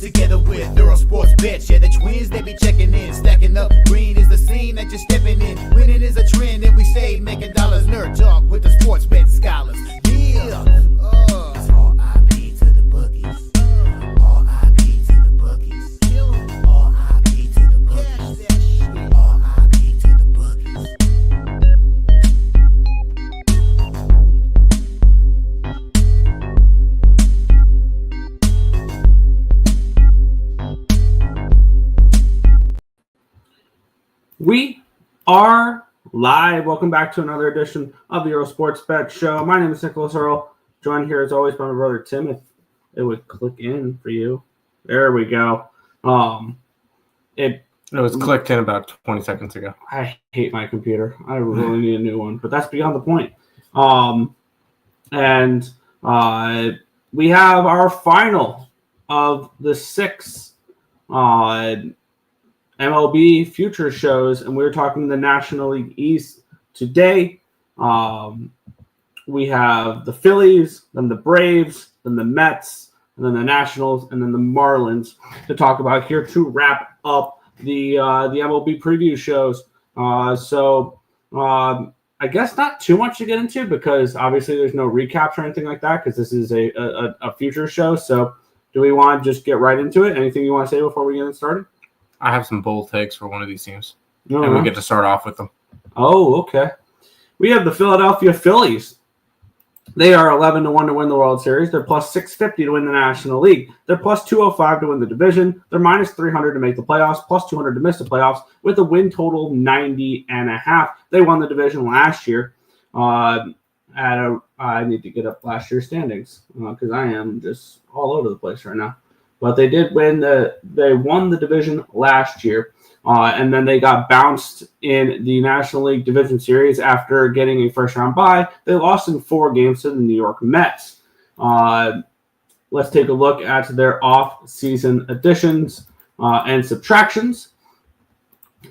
together with Earle Sports Bets. Yeah, the twins, they be checking in. Stacking up green is the scene that you're stepping in. Winning is a trend, and we stay making dollars. Nerd talk with the sports bet scholars. Yeah, it's R.I.P. to the bookies. R.I.P. to the bookies. R.I.P. to the bookies. R.I.P. to the bookies. We are live. Welcome back to another edition of the Earle Sports Bet Show. My name is Nicholas Earle, joined here as always by my brother Tim. If it would click in for you. There we go. It was clicked in about 20 seconds ago. I hate my computer. I really need a new one, but that's beyond the point. We have our final of the 6 MLB future shows, and we're talking the National League East today. We have the Phillies, then the Braves, then the Mets, and then the Nationals, and then the Marlins to talk about here to wrap up the MLB preview shows. I guess not too much to get into because obviously there's no recaps or anything like that because this is a future show. So do we want to just get right into it? Anything you want to say before we get started? I have some bold takes for one of these teams, Uh-huh. and we get to start off with them. Oh, okay. We have the Philadelphia Phillies. They are 11-1 to win the World Series. They're plus 650 to win the National League. They're plus 205 to win the division. They're minus 300 to make the playoffs, plus 200 to miss the playoffs, with a win total 90.5. They won the division last year. I need to get up last year's standings because I am just all over the place right now. But they did win they won the division last year, and then they got bounced in the National League Division Series after getting a first-round bye. They lost in 4 games to the New York Mets. Let's take a look at their off-season additions and subtractions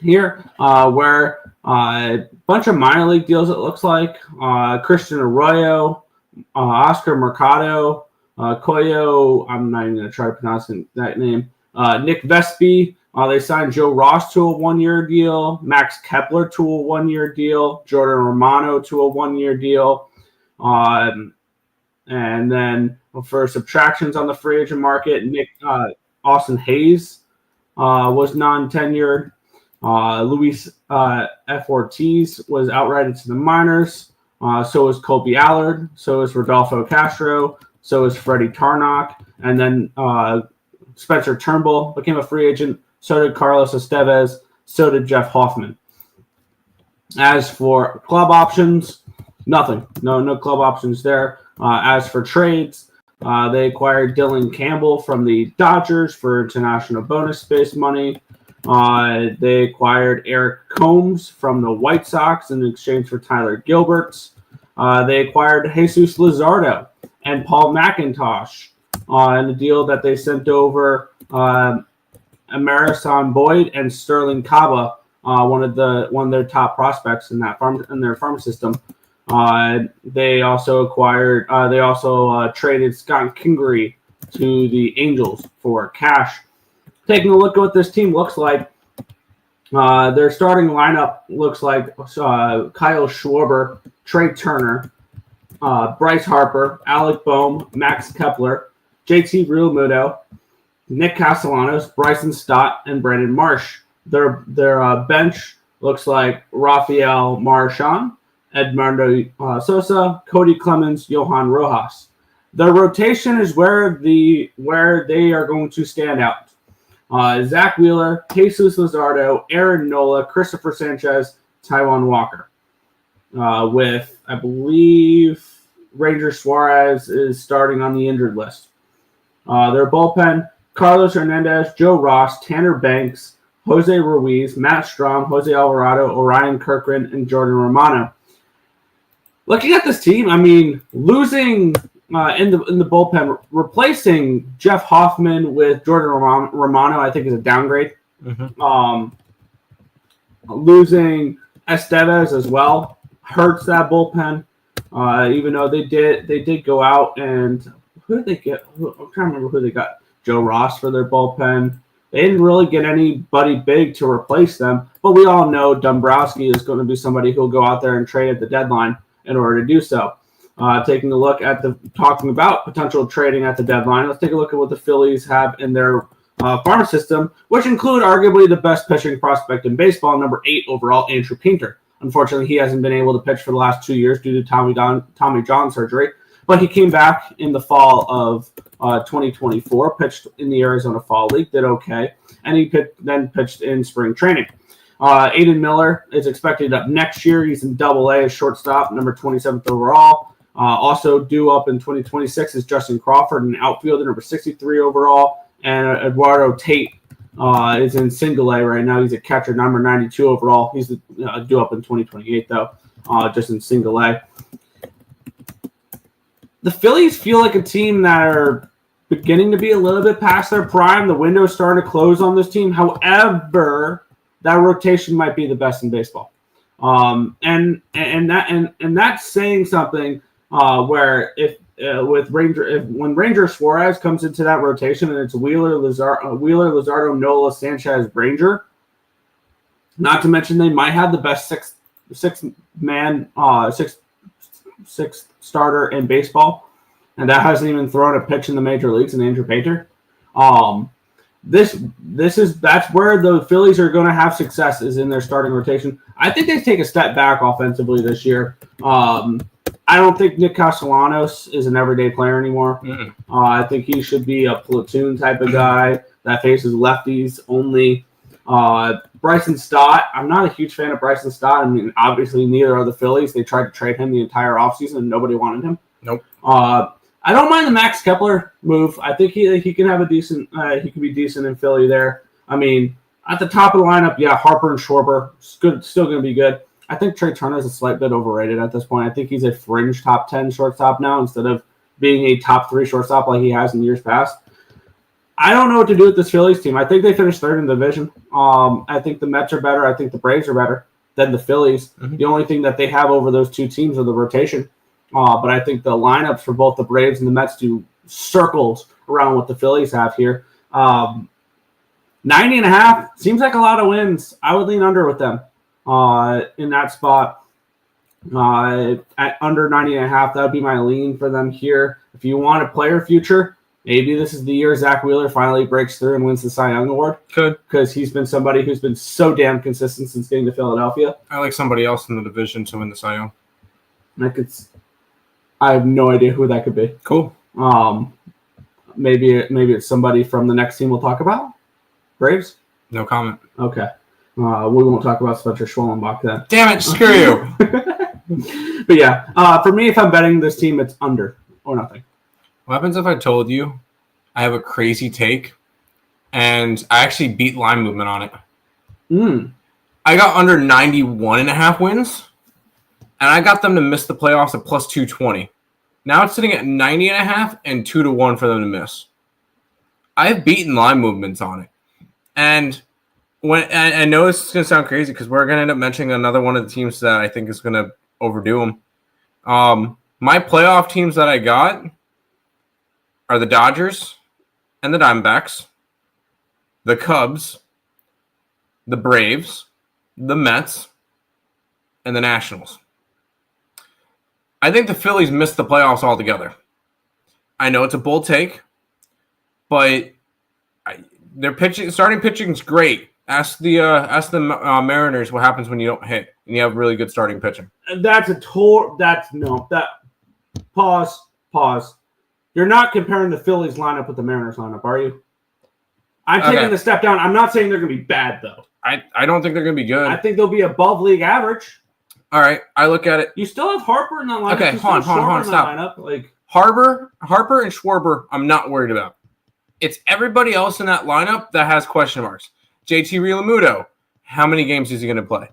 here, where a bunch of minor league deals, it looks like. Christian Arroyo, Oscar Mercado, Koyo, I'm not even going to try to pronounce that name. Nick Vespi, they signed Joe Ross to a 1-year deal. Max Kepler to a 1-year deal. Jordan Romano to a 1-year deal. And then for subtractions on the free agent market, Austin Hayes was non-tenured. Luis F. Ortiz was outrighted to the minors. So was Colby Allard. So is Rodolfo Castro. So is Freddie Tarnok. And then Spencer Turnbull became a free agent. So did Carlos Estevez. So did Jeff Hoffman. As for club options, nothing. No club options there. As for trades, they acquired Dylan Campbell from the Dodgers for international bonus space money. They acquired Eric Combs from the White Sox in exchange for Tyler Gilberts. They acquired Jesus Luzardo and Paul McIntosh in a deal that they sent over Emerson Boyd and Sterling Caba, one of their top prospects in their farm system. They also traded Scott Kingery to the Angels for cash. Taking a look at what this team looks like, their starting lineup looks like Kyle Schwarber, Trey Turner, Bryce Harper, Alec Boehm, Max Kepler, JT Realmuto, Nick Castellanos, Bryson Stott, and Brandon Marsh. Their bench looks like Rafael Marchand, Edmundo Sosa, Cody Clemens, Johan Rojas. Their rotation is where they are going to stand out. Zach Wheeler, Jesus Luzardo, Aaron Nola, Christopher Sanchez, Taijuan Walker. With, I believe, Ranger Suarez is starting on the injured list. Their bullpen, Carlos Hernandez, Joe Ross, Tanner Banks, Jose Ruiz, Matt Strom, Jose Alvarado, Orion Kirkland, and Jordan Romano. Looking at this team, I mean, losing in the bullpen, replacing Jeff Hoffman with Jordan Romano, I think is a downgrade. Mm-hmm. Losing Estevez as well hurts that bullpen. Even though they did go out and who did they get? I'm trying to remember who they got. Joe Ross for their bullpen. They didn't really get anybody big to replace them, but we all know Dombrowski is going to be somebody who'll go out there and trade at the deadline in order to do so. Taking a look at talking about potential trading at the deadline, let's take a look at what the Phillies have in their farm system, which include arguably the best pitching prospect in baseball, number 8 overall, Andrew Painter. Unfortunately, he hasn't been able to pitch for the last 2 years due to Tommy John surgery, but he came back in the fall of 2024, pitched in the Arizona Fall League, did okay, and he then pitched in spring training. Aiden Miller is expected up next year. He's in Double-A as shortstop, number 27th overall. Also due up in 2026 is Justin Crawford, an outfielder, number 63 overall, and Eduardo Tate is in Single-A right now. He's a catcher, number 92 overall. He's due up in 2028, though, just in Single-A. The Phillies feel like a team that are beginning to be a little bit past their prime. The window's starting to close on this team. However, that rotation might be the best in baseball. And that's saying something where when Ranger Suarez comes into that rotation and it's Wheeler, Luzardo, Nola, Sanchez, Ranger, not to mention they might have the best six starter in baseball, and that hasn't even thrown a pitch in the major leagues in Andrew Painter. That's where the Phillies are going to have success, is in their starting rotation. I think they take a step back offensively this year. I don't think Nick Castellanos is an everyday player anymore. I think he should be a platoon type of guy that faces lefties only. Bryson Stott, I'm not a huge fan of Bryson Stott. I mean, obviously, neither are the Phillies. They tried to trade him the entire offseason, and nobody wanted him. Nope. I don't mind the Max Kepler move. I think he can have a decent. He can be decent in Philly there. I mean, at the top of the lineup, yeah, Harper and Schwarber, still going to be good. I think Trey Turner is a slight bit overrated at this point. I think he's a fringe top 10 shortstop now instead of being a top 3 shortstop like he has in years past. I don't know what to do with this Phillies team. I think they finished 3rd in the division. I think the Mets are better. I think the Braves are better than the Phillies. Mm-hmm. The only thing that they have over those two teams are the rotation. But I think the lineups for both the Braves and the Mets do circles around what the Phillies have here. 90.5 seems like a lot of wins. I would lean under with them in that spot. At under 90.5, that would be my lean for them here. If you want a player future, maybe this is the year Zach Wheeler finally breaks through and wins the Cy Young Award. Could. Because he's been somebody who's been so damn consistent since getting to Philadelphia. I like somebody else in the division to win the Cy Young. I have no idea who that could be. Cool. Maybe it's somebody from the next team we'll talk about. Braves? No comment. Okay. We won't talk about Spencer Schwellenbach then. Damn it, screw you. But yeah, for me, if I'm betting this team, it's under or nothing. What happens if I told you I have a crazy take and I actually beat line movement on it? I got under 91.5 wins, and I got them to miss the playoffs at plus 220. Now it's sitting at 90.5 and 2-1 for them to miss. I have beaten line movements on it. And when I know this is going to sound crazy because we're going to end up mentioning another one of the teams that I think is going to overdo them. My playoff teams that I got are the Dodgers and the Diamondbacks, the Cubs, the Braves, the Mets, and the Nationals. I think the Phillies missed the playoffs altogether. I know it's a bold take, but their starting pitching is great. Ask the Mariners what happens when you don't hit and you have really good starting pitching. Pause. You're not comparing the Phillies lineup with the Mariners lineup, are you? I'm taking the step down. I'm not saying they're going to be bad, though. I don't think they're going to be good. I think they'll be above league average. All right, I look at it. You still have Harper in that lineup. Okay, hold on, stop. Harper and Schwarber, I'm not worried about. It's everybody else in that lineup that has question marks. JT Realmuto, how many games is he going to play?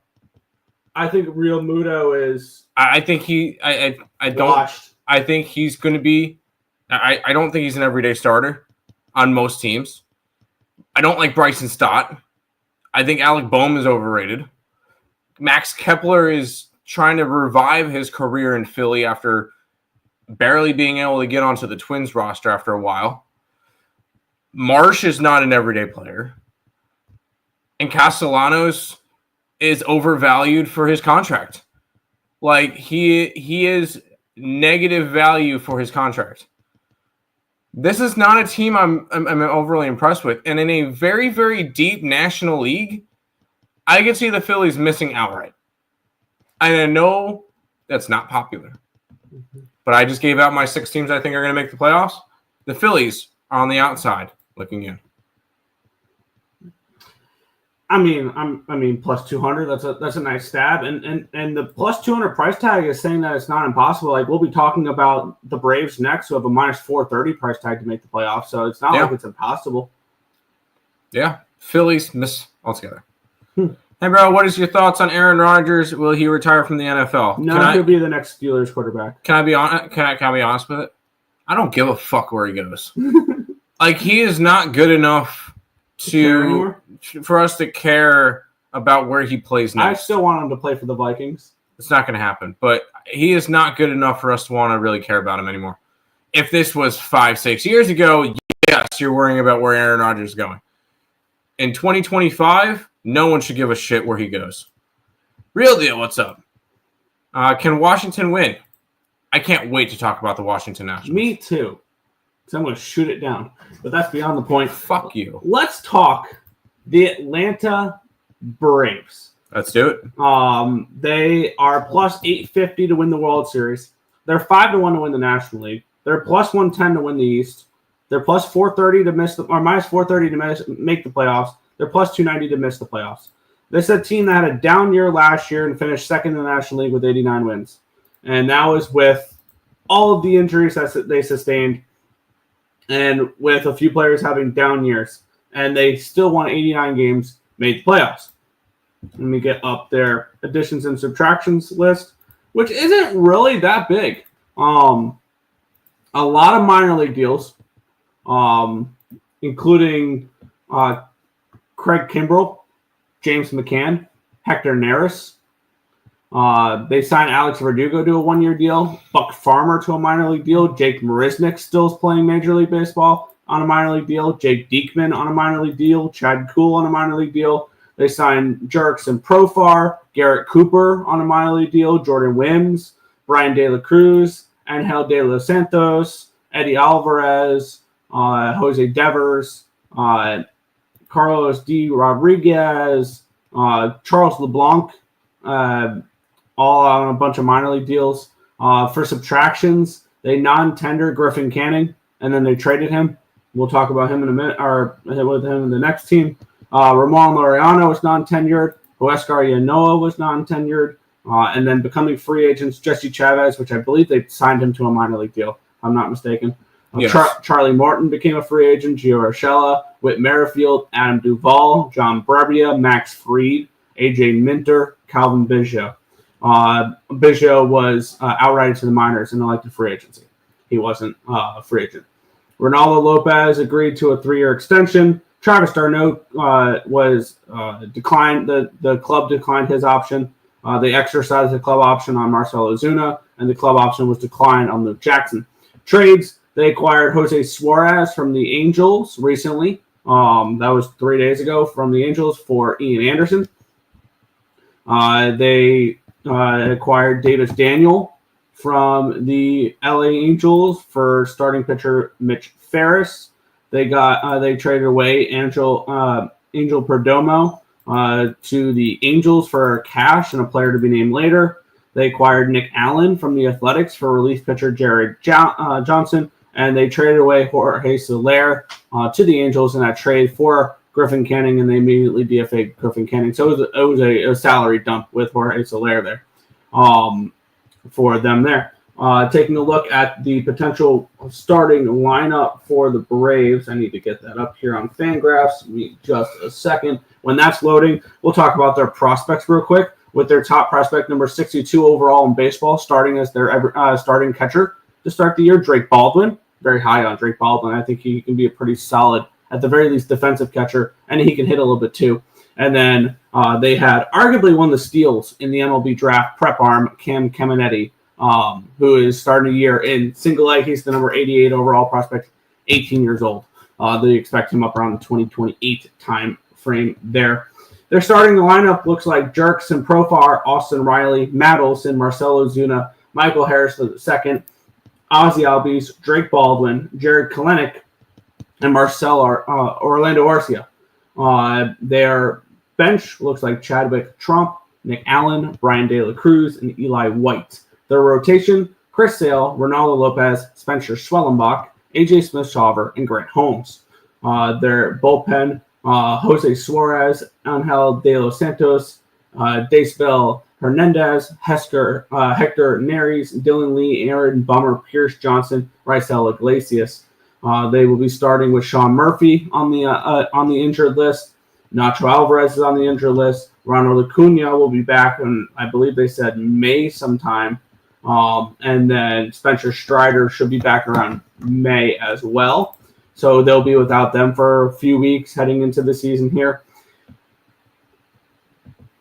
I think Realmuto is. I think he. I don't. Washed. I think he's going to be. I don't think he's an everyday starter on most teams. I don't like Bryson Stott. I think Alec Boehm is overrated. Max Kepler is trying to revive his career in Philly after barely being able to get onto the Twins roster after a while. Marsh is not an everyday player. And Castellanos is overvalued for his contract. Like, he is negative value for his contract. This is not a team I'm overly impressed with. And in a very, very deep National League, I can see the Phillies missing outright. And I know that's not popular. But I just gave out my 6 teams I think are going to make the playoffs. The Phillies are on the outside looking in. I mean, plus 200. That's a nice stab, and the plus 200 price tag is saying that it's not impossible. Like, we'll be talking about the Braves next, who have a minus 430 price tag to make the playoffs. So it's not like it's impossible. Yeah, Phillies miss altogether. Hey, bro, what is your thoughts on Aaron Rodgers? Will he retire from the NFL? No, he'll be the next Steelers quarterback. Can I be honest with it? I don't give a fuck where he goes. Like, he is not good enough for us to care about where he plays next. I still want him to play for the Vikings. It's not going to happen. But he is not good enough for us to want to really care about him anymore. If this was 5-6 years ago, yes, you're worrying about where Aaron Rodgers is going. In 2025, no one should give a shit where he goes. Real deal, what's up? Can Washington win? I can't wait to talk about the Washington Nationals. Me too. So I'm going to shoot it down. But that's beyond the point. Fuck you. Let's talk the Atlanta Braves. Let's do it. They are plus 850 to win the World Series. They're 5-1 to win the National League. They're plus 110 to win the East. They're plus 430 to miss or minus 430 to make the playoffs. They're plus 290 to miss the playoffs. This is a team that had a down year last year and finished second in the National League with 89 wins. And that was with all of the injuries that they sustained and with a few players having down years. And they still won 89 games, made the playoffs. Let me get up their additions and subtractions list, which isn't really that big. A lot of minor league deals, including Craig Kimbrell, James McCann, Hector Neris. They signed Alex Verdugo to a 1-year deal, Buck Farmer to a minor league deal, Jake Marisnick still is playing Major League Baseball on a minor league deal, Jake Diekman on a minor league deal, Chad Kuhl on a minor league deal. They signed Jurickson Profar, Garrett Cooper on a minor league deal, Jordan Wims, Brian De La Cruz, Angel De Los Santos, Eddie Alvarez, Jose Devers, Carlos D. Rodriguez, Charles LeBlanc, all on a bunch of minor league deals. For subtractions, they non-tender Griffin Canning, and then they traded him. We'll talk about him in a minute, or with him in the next team. Ramon Laureano was non-tenured. Huescar Yanoa was non-tenured. And then becoming free agents, Jesse Chavez, which I believe they signed him to a minor league deal, if I'm not mistaken. Yes. Charlie Morton became a free agent. Gio Urshela, Whit Merrifield, Adam Duvall, John Brebbia, Max Fried, AJ Minter, Calvin Biggio. Biggio was outright to the minors in elected free agency. He wasn't a free agent. Ronaldo Lopez agreed to a 3-year extension. Travis d'Arnaud was declined. The club declined his option. They exercised the club option on Marcell Ozuna, and the club option was declined on Luke Jackson. Trades, they acquired Jose Suarez from the Angels recently. That was 3 days ago from the Angels for Ian Anderson. They acquired Davis Daniel from the LA Angels for starting pitcher Mitch Ferris. They traded away Angel Perdomo to the Angels for cash and a player to be named later. They acquired Nick Allen from the Athletics for relief pitcher Jared Johnson, and they traded away Jorge Soler to the Angels in that trade for Griffin Canning, and they immediately DFA'd Griffin Canning. So it was a salary dump with Jorge Soler there for them there. Taking a look at the potential starting lineup for the Braves. I need to get that up here on Fangraphs. Give me just a second. When that's loading, we'll talk about their prospects real quick. With their top prospect, number 62 overall in baseball, starting as their starting catcher to start the year, Drake Baldwin. Very high on Drake Baldwin. I think he can be a pretty solid, at the very least, defensive catcher, and he can hit a little bit too. And then they had arguably one of the steals in the MLB draft, prep arm, Cam Caminetti, who is starting the year in single A. He's the number 88 overall prospect, 18 years old. They expect him up around the 2028 time frame there. They're starting the lineup looks like Jerkson Profar, Austin Riley, Matt Olson, Marcell Ozuna, Michael Harris II, Ozzie Albies, Drake Baldwin, Jared Kelenic, and Orlando Arcia. Their bench looks like Chadwick Trump, Nick Allen, Brian De La Cruz, and Eli White. Their rotation, Chris Sale, Ronaldo Lopez, Spencer Schwellenbach, AJ Smith-Shawver, and Grant Holmes. Their bullpen, Jose Suarez, Angel De Los Santos, Daysbel Hernandez, Hector Neris, Dylan Lee, Aaron Bummer, Pierce Johnson, Raisel Iglesias. They will be starting with Sean Murphy on the injured list. Nacho Alvarez is on the injured list. Ronald Acuna will be back in, I believe they said May sometime. And then Spencer Strider should be back around May as well. So they'll be without them for a few weeks heading into the season here.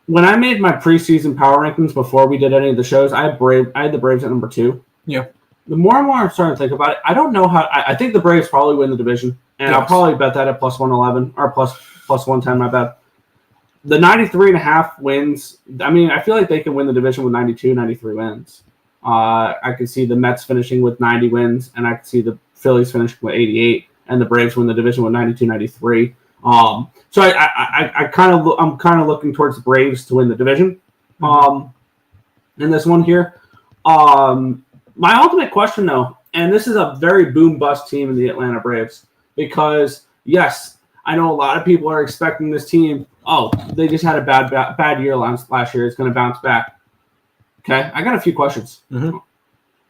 When I made my preseason power rankings before we did any of the shows, I had the Braves at number 2. Yeah. The more and more I'm starting to think about it, I don't know how. I think the Braves probably win the division, and yes. I'll probably bet that at plus 111 or plus 110. My bet. The 93.5 wins. I mean, I feel like they can win the division with 92, 93 wins. I could see the Mets finishing with 90 wins, and I could see the Phillies finishing with 88, and the Braves win the division with 92, 93. So I'm kind of looking towards the Braves to win the division. In this one here. My ultimate question, though, and this is a very boom-bust team in the Atlanta Braves, because, yes, I know a lot of people are expecting this team, they just had a bad year last year. It's going to bounce back. Okay, I got a few questions. Mm-hmm.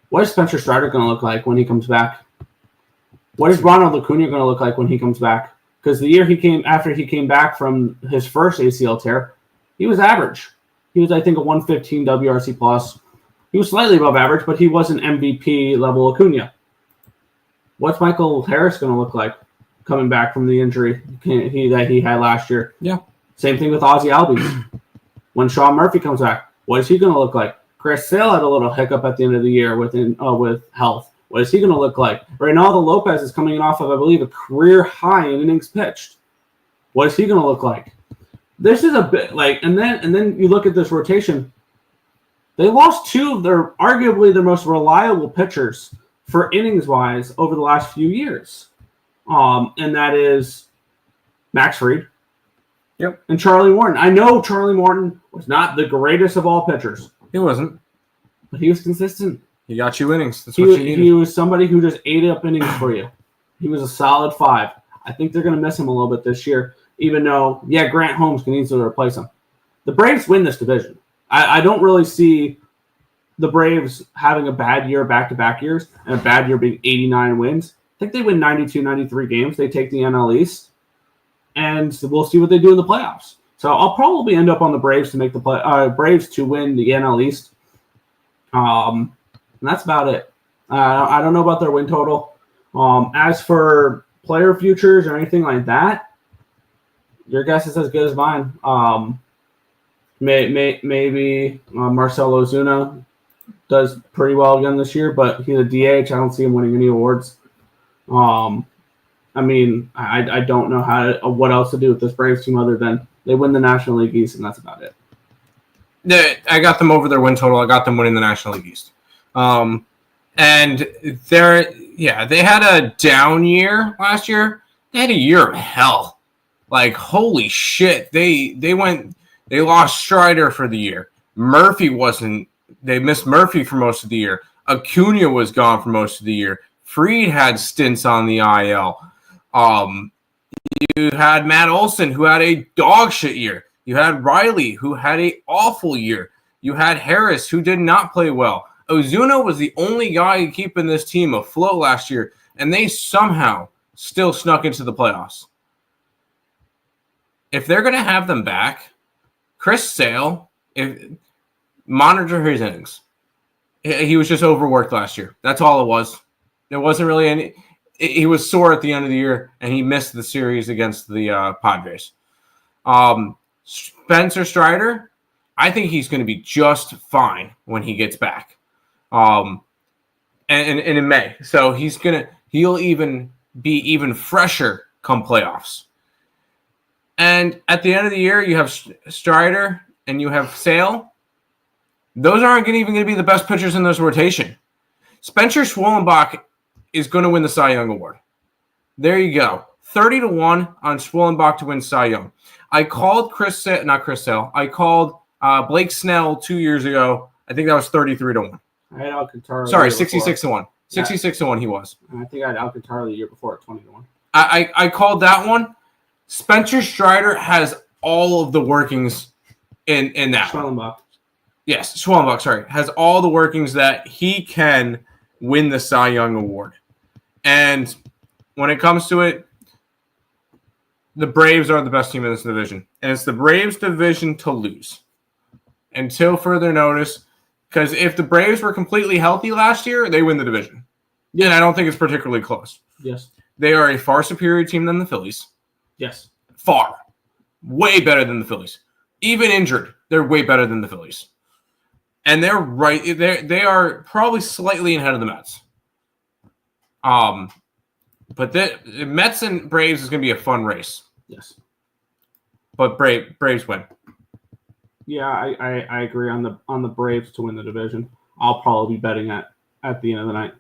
What is Spencer Strider going to look like when he comes back? What is Ronald Acuna going to look like when he comes back? Because the year after he came back from his first ACL tear, he was average. He was, I think, a 115 WRC plus. He was slightly above average, but he wasn't MVP level Acuna. What's Michael Harris going to look like coming back from the injury that he had last year? Yeah. Same thing with Ozzie Albies. When Sean Murphy comes back, what is he going to look like? Chris Sale had a little hiccup at the end of the year with health. What is he going to look like? Reynaldo Lopez is coming off of, I believe, a career high in innings pitched. What is he going to look like? This is a bit like, and then you look at this rotation. They lost two of arguably their most reliable pitchers for innings-wise over the last few years. And that is Max Fried. Yep. And Charlie Morton. I know Charlie Morton was not the greatest of all pitchers. He wasn't. But he was consistent. He got you innings. That's what you needed. He was somebody who just ate up innings for you. He was a solid 5. I think they're going to miss him a little bit this year, even though, Grant Holmes can easily replace him. The Braves win this division. I don't really see the Braves having a bad year back-to-back years and a bad year being 89 wins. I think they win 92, 93 games. They take the NL East, and we'll see what they do in the playoffs. So I'll probably end up on the Braves to make the Braves to win the NL East. And that's about it. I don't know about their win total. As for player futures or anything like that, your guess is as good as mine. Maybe Marcell Ozuna does pretty well again this year, but he's a DH. I don't see him winning any awards. I don't know what else to do with this Braves team other than they win the National League East, and that's about it. I got them over their win total. I got them winning the National League East. And they had a down year last year. They had a year of hell. Like, holy shit. They lost Strider for the year. They missed Murphy for most of the year. Acuna was gone for most of the year. Fried had stints on the IL. You had Matt Olson, who had a dog shit year. You had Riley, who had an awful year. You had Harris, who did not play well. Ozuna was the only guy keeping this team afloat last year, and they somehow still snuck into the playoffs. If they're going to have them back, Chris Sale, monitor his innings. He was just overworked last year. That's all it was. There wasn't really any. He was sore at the end of the year, and he missed the series against the Padres. Spencer Strider, I think he's going to be just fine when he gets back. And in May. So he'll even be even fresher come playoffs. And at the end of the year, you have Strider and you have Sale. Those aren't even going to be the best pitchers in this rotation. Spencer Schwellenbach is going to win the Cy Young Award. There you go. 30-1 on Schwellenbach to win Cy Young. I called I called Blake Snell 2 years ago. I think that was 33-1. I had Alcantara. Sorry, 66-1. 66-1 he was. I think I had Alcantara the year before at 20-1. I called that one. Spencer Strider has all of the workings in that. Schwellenbach. Yes, Schwellenbach, sorry. Has all the workings that he can win the Cy Young Award. And when it comes to it, the Braves are the best team in this division. And it's the Braves' division to lose. Until further notice. Because if the Braves were completely healthy last year, they win the division. Yeah, and I don't think it's particularly close. Yes. They are a far superior team than the Phillies. Yes. Far. Way better than the Phillies. Even injured, they're way better than the Phillies. And they're right. They are probably slightly ahead of the Mets. But the Mets and Braves is going to be a fun race. Yes. But Braves win. Yeah, I agree on the Braves to win the division. I'll probably be betting at the end of the night.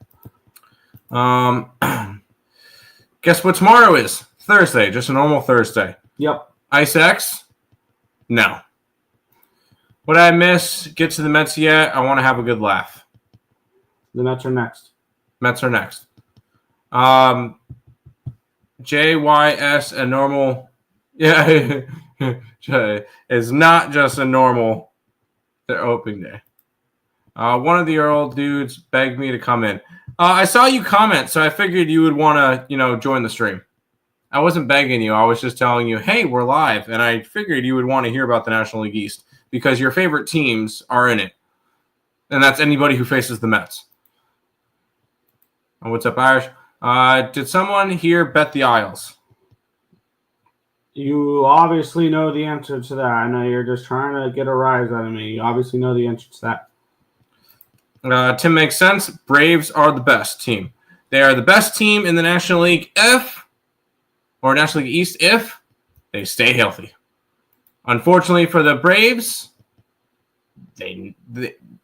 Guess what tomorrow is? Thursday, just a normal Thursday. Yep. Ice X? No. What did I miss? Get to the Mets yet? I want to have a good laugh. The Mets are next. Mets are next. JYS, a normal. Yeah. Is not just a normal their opening day. One of the Earle dudes begged me to come in. I saw you comment, so I figured you would want to, join the stream. I wasn't begging you. I was just telling you, hey, we're live. And I figured you would want to hear about the National League East because your favorite teams are in it. And that's anybody who faces the Mets. What's up, Irish? Did someone here bet the Isles? You obviously know the answer to that. I know you're just trying to get a rise out of me. You obviously know the answer to that. Tim makes sense. Braves are the best team. They are the best team in the National League National League East if they stay healthy. Unfortunately for the Braves, they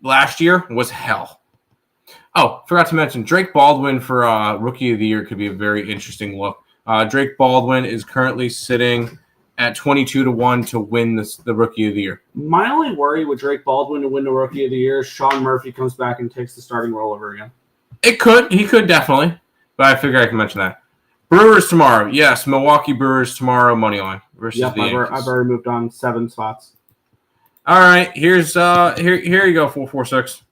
last year was hell. Oh, forgot to mention, Drake Baldwin for Rookie of the Year could be a very interesting look. Drake Baldwin is currently sitting at 22-1 to win the Rookie of the Year. My only worry with Drake Baldwin to win the Rookie of the Year is Sean Murphy comes back and takes the starting role over again. He could definitely, but I figure I can mention that. Brewers tomorrow. Yes, Milwaukee Brewers tomorrow, money line versus the Yankees. I've already moved on 7 spots. All right, here's here you go, 446.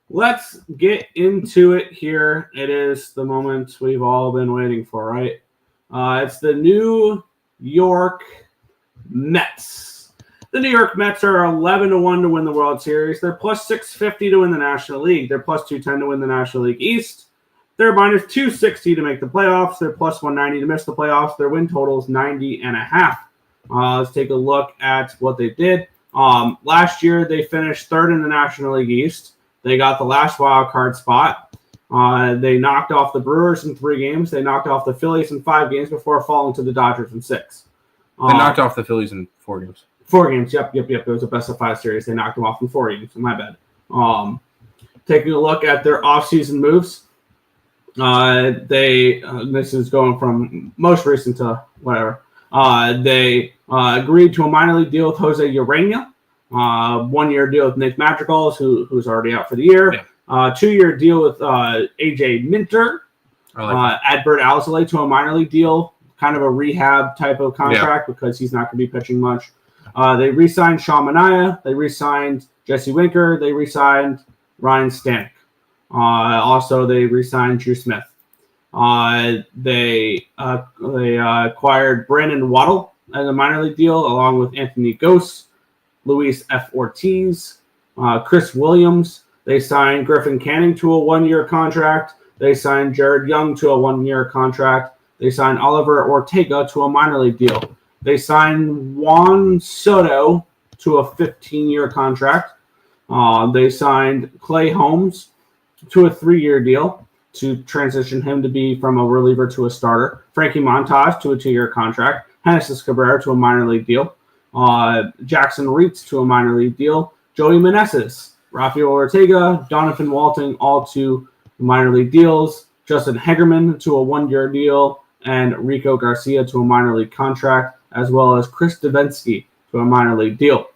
Let's get into it here. It is the moment we've all been waiting for, right? It's the New York Mets. The New York Mets are 11-1 to win the World Series. They're plus 650 to win the National League. They're plus 210 to win the National League East. They're minus 260 to make the playoffs. They're plus 190 to miss the playoffs. Their win total is 90.5. Let's take a look at what they did. Last year, they finished third in the National League East. They got the last wild card spot. They knocked off the Brewers in 3 games. They knocked off the Phillies in 5 games before falling to the Dodgers in 6. They knocked off the Phillies in 4 games. 4 games. Yep. It was a best-of-5 series. They knocked them off in 4 games. My bad. Taking a look at their offseason moves. This is going from most recent to whatever. They agreed to a minor league deal with Jose Urena. 1-year deal with Nick Madrigal, who's already out for the year. Yeah. 2-year deal with AJ Minter. Adbert Alzolay to a minor league deal, kind of a rehab type of contract because he's not going to be pitching much. They re-signed Sean Manaea. They re-signed Jesse Winker. They re-signed Ryan Stanek. Also, they re-signed Drew Smith. They acquired Brandon Waddle as a minor league deal, along with Anthony Gose, Luis F. Ortiz, Chris Williams. They signed Griffin Canning to a 1-year contract. They signed Jared Young to a 1-year contract. They signed Oliver Ortega to a minor league deal. They signed Juan Soto to a 15-year contract. They signed Clay Holmes to a 3-year deal. to transition him to be from a reliever to a starter. Frankie Montas to a 2-year contract. Genesis Cabrera to a minor league deal. Jackson Reitz to a minor league deal. Joey Meneses, Rafael Ortega, Donovan Walton, all to minor league deals. Justin Hegerman to a 1-year deal. And Rico Garcia to a minor league contract, as well as Chris Davinsky to a minor league deal.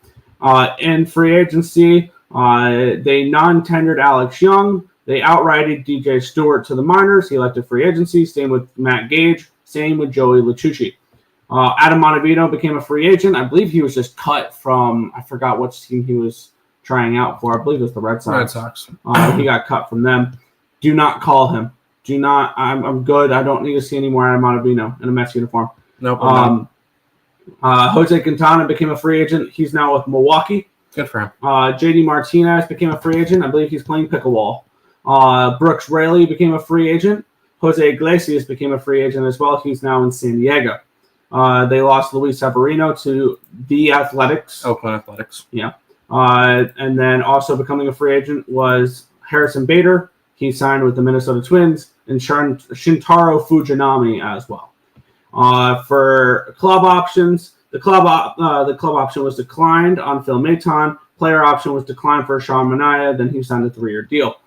In free agency, they non-tendered Alex Young. They outrighted DJ Stewart to the minors. He elected free agency. Same with Matt Gage. Same with Joey Lachucci. Adam Montevino became a free agent. I believe he was just cut from, I forgot which team he was trying out for. I believe it was the Red Sox. He got cut from them. Do not call him. Do not. I'm good. I don't need to see any more Adam Montevino in a Mets uniform. No problem. Jose Quintana became a free agent. He's now with Milwaukee. Good for him. JD Martinez became a free agent. I believe he's playing pickleball. Brooks Raley became a free agent. Jose Iglesias became a free agent as well. He's now in San Diego. They lost Luis Severino to the Athletics. Oakland Athletics. Yeah. And then also becoming a free agent was Harrison Bader. He signed with the Minnesota Twins, and Shintaro Fujinami as well. For club options, the club option was declined on Phil Maton. Player option was declined for Sean Manaea. Then he signed a 3-year deal.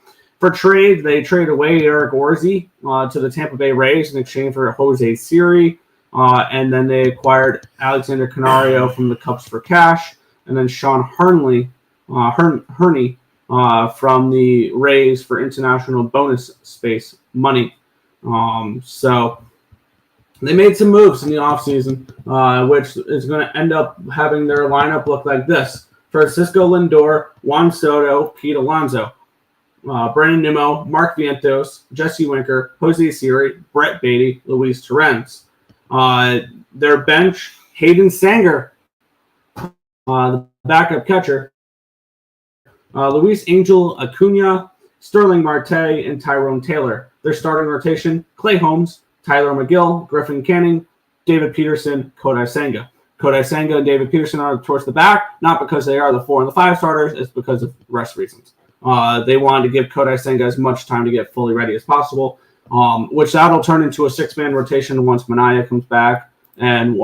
For trade, they traded away Eric Orsi to the Tampa Bay Rays in exchange for Jose Siri. And then they acquired Alexander Canario from the Cubs for cash. And then Sean Herney from the Rays for international bonus space money. So they made some moves in the offseason, which is going to end up having their lineup look like this. Francisco Lindor, Juan Soto, Pete Alonso, Brandon Nimmo, Mark Vientos, Jesse Winker, Jose Siri, Brett Beatty, Luis Torrens. Their bench, Hayden Sanger, the backup catcher, Luis Angel Acuna, Sterling Marte, and Tyrone Taylor. Their starting rotation, Clay Holmes, Tyler McGill, Griffin Canning, David Peterson, Kodai Senga. Kodai Senga and David Peterson are towards the back, not because they are the 4 and the 5 starters, it's because of rest reasons. They wanted to give Kodai Senga as much time to get fully ready as possible, which that'll turn into a 6-man rotation once Manaea comes back, and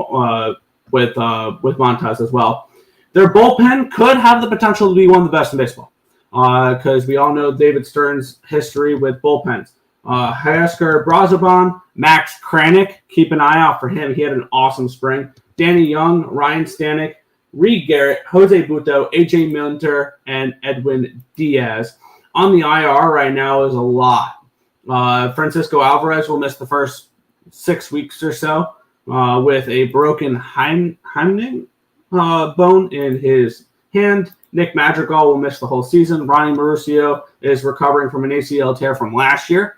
with Montas as well. Their bullpen could have the potential to be one of the best in baseball, because we all know David Stern's history with bullpens. Huascar Brazoban, Max Kranick, keep an eye out for him. He had an awesome spring. Danny Young, Ryan Stanek, Reed Garrett, Jose Buto, AJ Minter, and Edwin Diaz. On the IR right now is a lot. Francisco Alvarez will miss the first 6 weeks or so with a broken Heimlich bone in his hand. Nick Madrigal will miss the whole season. Ronnie Mauricio is recovering from an ACL tear from last year.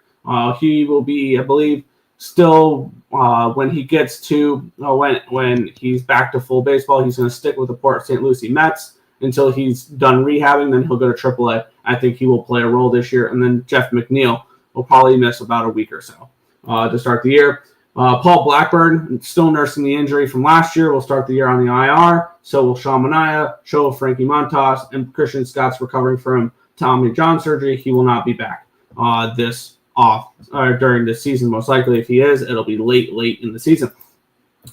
He will be, I believe, still when he gets to when he's back to full baseball, he's going to stick with the Port St. Lucie Mets until he's done rehabbing. Then he'll go to AAA. I think he will play a role this year. And then Jeff McNeil will probably miss about a week or so to start the year. Paul Blackburn, still nursing the injury from last year, will start the year on the IR. So will Sean Manaea, so will Frankie Montas, and Christian Scott's recovering from Tommy John surgery. He will not be back during the season. Most likely, if he is, it'll be late in the season.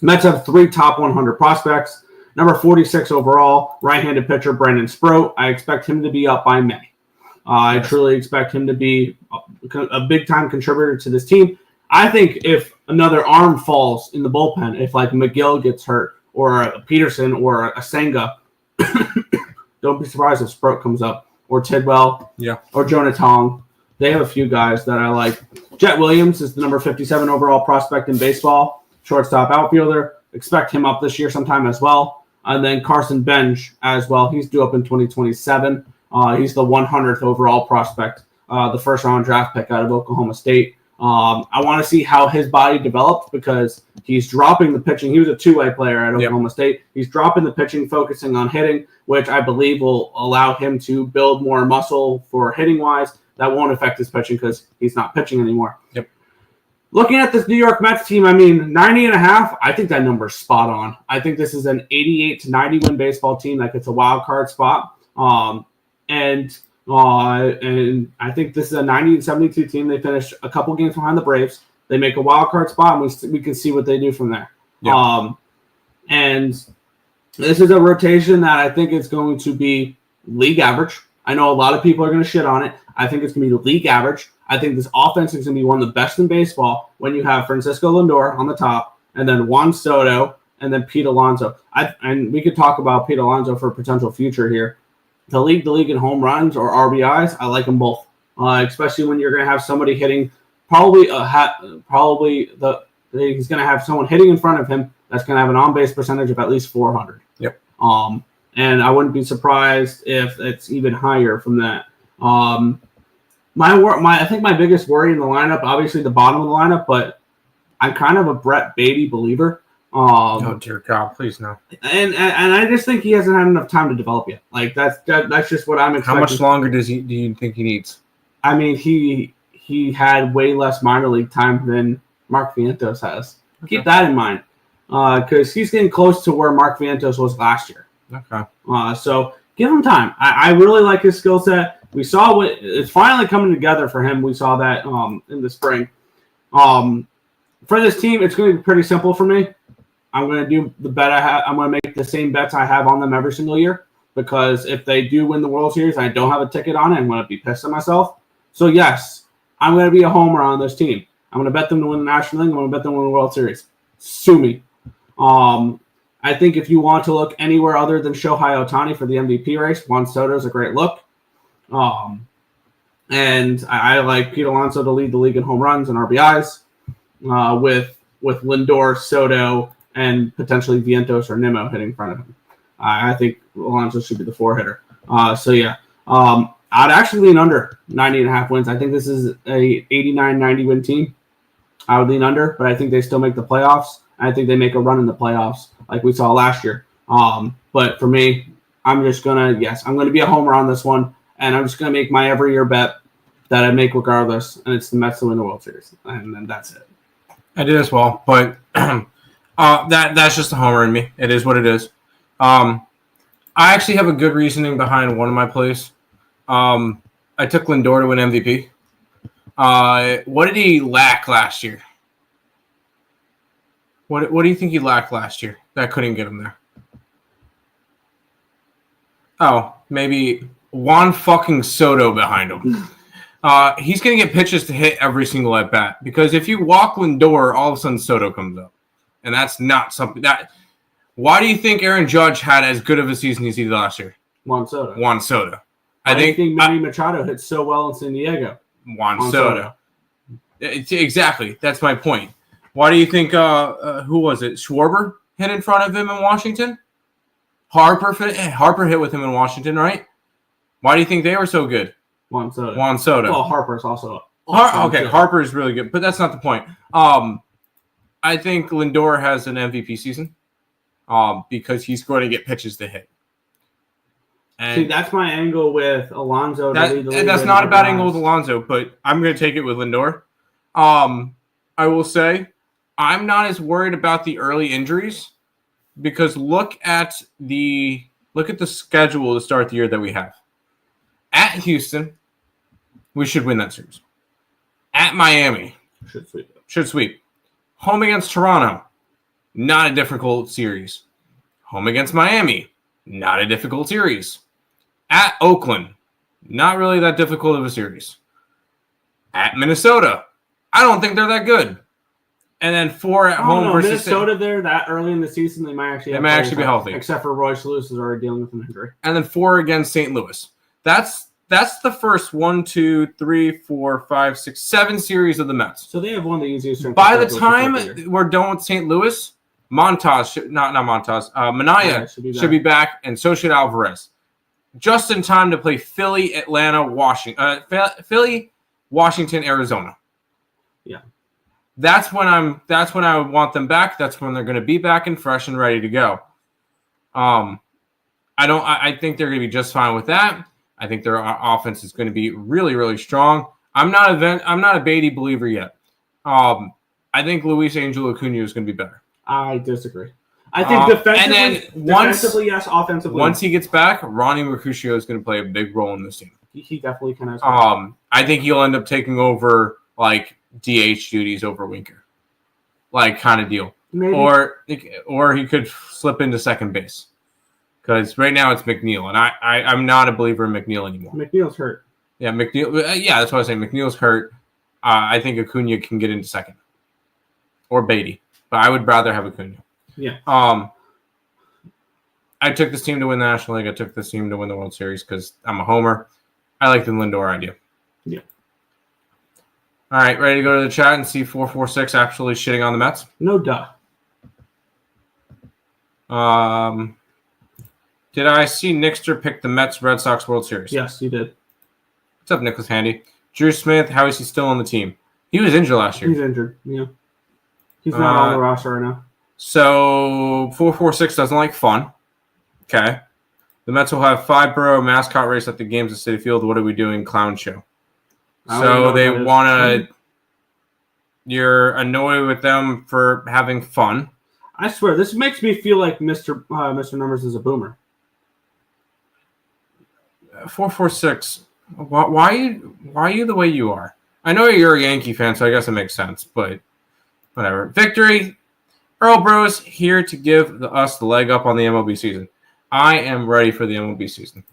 Mets have 3 top 100 prospects. Number 46 overall, right-handed pitcher Brandon Sproat. I expect him to be up by May. I truly expect him to be a big-time contributor to this team. I think if another arm falls in the bullpen, if like McGill gets hurt or a Peterson or a Senga, don't be surprised if Sproat comes up, or Tidwell, or Jonah Tong. They have a few guys that I like. Jet Williams is the number 57 overall prospect in baseball, shortstop outfielder. Expect him up this year sometime as well. And then Carson Bench as well. He's due up in 2027. He's the 100th overall prospect, the first-round draft pick out of Oklahoma State. I want to see how his body developed because he's dropping the pitching. He was a two-way player at Oklahoma State. He's dropping the pitching, focusing on hitting, which I believe will allow him to build more muscle for hitting-wise. That won't affect his pitching because he's not pitching anymore. Looking at this New York Mets team, I mean, 90.5, I think that number's spot on. I think this is an 88 to 90 win baseball team that gets a wild card spot. And And I think this is a 90-72 team. They finished a couple games behind the Braves. They make a wild card spot, and we can see what they do from there. Yeah. And this is a rotation that I think is going to be league average. I know a lot of people are going to shit on it. I think it's going to be league average. I think this offense is going to be one of the best in baseball when you have Francisco Lindor on the top, and then Juan Soto, and then Pete Alonso. And we could talk about Pete Alonso for a potential future here. To lead the league in home runs or RBIs, I like them both, especially when you're going to have somebody hitting he's going to have someone hitting in front of him that's going to have an on-base percentage of at least 400. Yep. And I wouldn't be surprised if it's even higher from that. I think my biggest worry in the lineup, obviously the bottom of the lineup, but I'm kind of a Brett Beatty believer. Oh dear God, please no. And I just think he hasn't had enough time to develop yet. Like that's just what I'm expecting. How much longer do you think he needs? I mean, he had way less minor league time than Mark Vientos has. Okay. Keep that in mind, because he's getting close to where Mark Vientos was last year. Okay. So give him time. I really like his skill set. We saw it's finally coming together for him. We saw that in the spring. For this team, it's going to be pretty simple for me. I'm going to do the bet I have. I'm going to make the same bets I have on them every single year, because if they do win the World Series, I don't have a ticket on it. I'm going to be pissed at myself. So yes, I'm going to be a homer on this team. I'm going to bet them to win the National League. I'm going to bet them to win the World Series. Sue me. I think if you want to look anywhere other than Shohei Ohtani for the MVP race, Juan Soto is a great look. And I like Pete Alonso to lead the league in home runs and RBIs, with Lindor, Soto, and potentially Vientos or Nimmo hitting in front of him. I think Alonso should be the 4-hitter. I'd actually lean under 90.5 wins. I think this is a 89-90 win team. I would lean under, but I think they still make the playoffs. I think they make a run in the playoffs like we saw last year. But for me, I'm going to be a homer on this one, and I'm just going to make my every year bet that I make regardless, and it's the Mets to win the World Series. And then that's it. I did as well, but that's just a homer in me. It is what it is. I actually have a good reasoning behind one of my plays. I took Lindor to win MVP. What did he lack last year? What do you think he lacked last year that couldn't get him there? Oh, maybe Juan fucking Soto behind him. He's going to get pitches to hit every single at bat, because if you walk Lindor, all of a sudden Soto comes up, and that's not something that. Why do you think Aaron Judge had as good of a season as he did last year? Juan Soto. I think Manny Machado hit so well in San Diego. Juan Soto. Exactly. That's my point. Why do you think, who was it? Schwarber hit in front of him in Washington? Harper hit with him in Washington, right? Why do you think they were so good? Juan Soto. Well, Harper's also okay, Harper is really good, but that's not the point. I think Lindor has an MVP season because he's going to get pitches to hit. And see, that's my angle with Alonso. That's not a bad angle with Alonso, but I'm going to take it with Lindor. I will say I'm not as worried about the early injuries, because look at the schedule to start the year that we have. At Houston, we should win that series. At Miami, should sweep. Home against Toronto, not a difficult series. Home against Miami, not a difficult series. At Oakland, not really that difficult of a series. At Minnesota, I don't think they're that good. And then 4 at home versus Minnesota. There that early in the season, they might actually be healthy, except for Royce Lewis is already dealing with an injury. And then 4 against St. Louis. That's the first 1, 2, 3, 4, 5, 6, 7 series of the Mets. So they have one of the easiest. By the time we're done with St. Louis, Mania should be back, and so should Alvarez. Just in time to play Philly, Atlanta, Washington, Arizona. Yeah. That's when I would want them back. That's when they're going to be back and fresh and ready to go. I think they're going to be just fine with that. I think their offense is going to be really, really strong. I'm not a Beatty believer yet. I think Luis Angel Acuna is going to be better. I disagree. I think defensively, yes. Offensively, once he gets back, Ronnie Mercutio is going to play a big role in this team. he definitely can as well. I think he'll end up taking over like DH duties over Winker, like kind of deal. Maybe. Or he could slip into second base because right now it's McNeil, and I'm not a believer in McNeil anymore. McNeil's hurt. Yeah, McNeil. Yeah, that's what I was saying. McNeil's hurt. I think Acuna can get into second, or Beatty, but I would rather have Acuna. Yeah. I took this team to win the National League. I took this team to win the World Series because I'm a homer. I like the Lindor idea. Yeah. All right, ready to go to the chat and see 446 actually shitting on the Mets? No duh. Did I see Nixter pick the Mets Red Sox World Series? Yes, you did. What's up, Nicholas Handy? Drew Smith, how is he still on the team? He was injured last year. He's injured, yeah. He's not on the roster right now. So 446 doesn't like fun. Okay. The Mets will have 5 borough mascot race at the games at Citi Field. What are we doing? Clown show. So they want to. You're annoyed with them for having fun. I swear, this makes me feel like Mr. Numbers is a boomer. 446. Why are you the way you are? I know you're a Yankee fan, so I guess it makes sense. But whatever. Victory. Earle Bros here to give us the leg up on the MLB season. I am ready for the MLB season.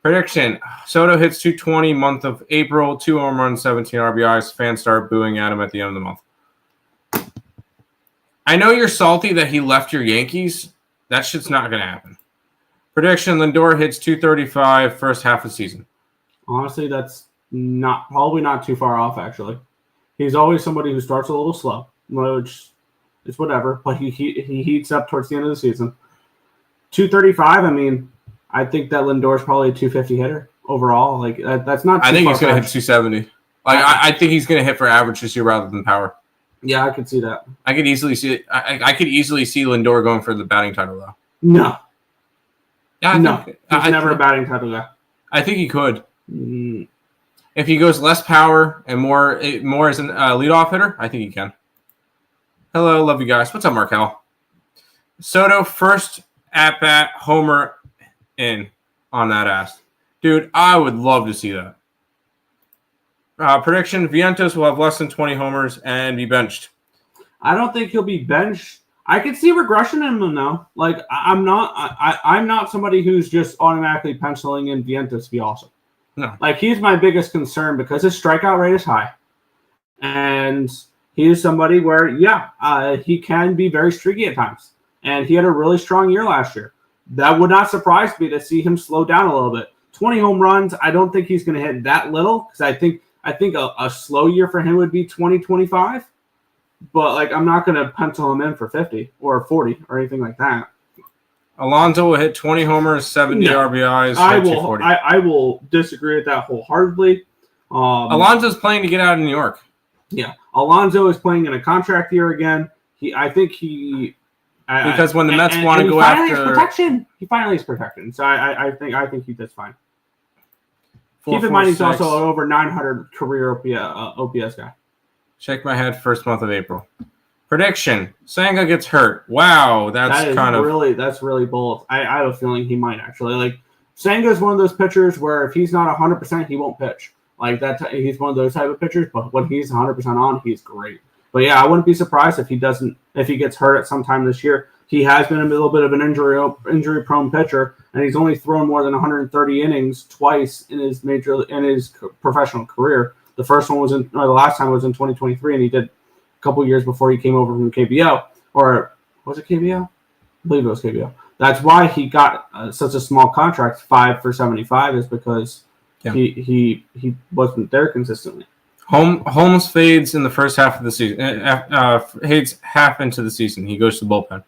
Prediction. Soto hits 220 month of April, 2 home runs, 17 RBIs. Fans start booing at him at the end of the month. I know you're salty that he left your Yankees. That shit's not going to happen. Prediction. Lindor hits 235 first half of the season. Honestly, that's probably not too far off, actually. He's always somebody who starts a little slow, which is whatever, but he heats up towards the end of the season. 235, I mean, I think that Lindor's probably a 250 hitter overall. Like that's not. I think he's going to hit 270. Like I think he's going to hit for average this year rather than power. Yeah, I could see that. I could easily see it. I could easily see Lindor going for the batting title though. No. Yeah, he's never a batting title guy. I think he could. If he goes less power and more as an leadoff hitter, I think he can. Hello, love you guys. What's up, Markel? Soto first at bat homer in on that ass. Dude, I would love to see that. Prediction, Vientos will have less than 20 homers and be benched. I don't think he'll be benched. I could see regression in him though. Like I'm not somebody who's just automatically penciling in Vientos to be awesome. No. Like he's my biggest concern because his strikeout rate is high. And he is somebody where, he can be very streaky at times. And he had a really strong year last year. That would not surprise me to see him slow down a little bit. 20 home runs, I don't think he's going to hit that little because I think a slow year for him would be 20, 25. But, like, I'm not going to pencil him in for 50 or 40 or anything like that. Alonso will hit 20 homers, 70 RBIs, I will disagree with that wholeheartedly. Alonso's playing to get out of New York. Yeah. Alonso is playing in a contract year again. Because when the Mets want to go after protection, he finally is protected. So I think he does fine. Keep in mind he's also an over 900 career OPS guy. Shake my head first month of April. Prediction: Senga gets hurt. Wow, that's really bold. I have a feeling he might actually. Like Senga is one of those pitchers where if he's not 100%, he won't pitch. Like that, he's one of those type of pitchers. But when he's 100% on, he's great. But yeah, I wouldn't be surprised if he gets hurt at some time this year. He has been a little bit of an injury-prone pitcher, and he's only thrown more than 130 innings twice in his professional career. The last time was in 2023, and he did a couple years before he came over from KBO. Or was it KBO? I believe it was KBO. That's why he got such a small contract, 5 for 75, is because he wasn't there consistently. Holmes fades in the first half of the season. Fades half into the season. He goes to the bullpen.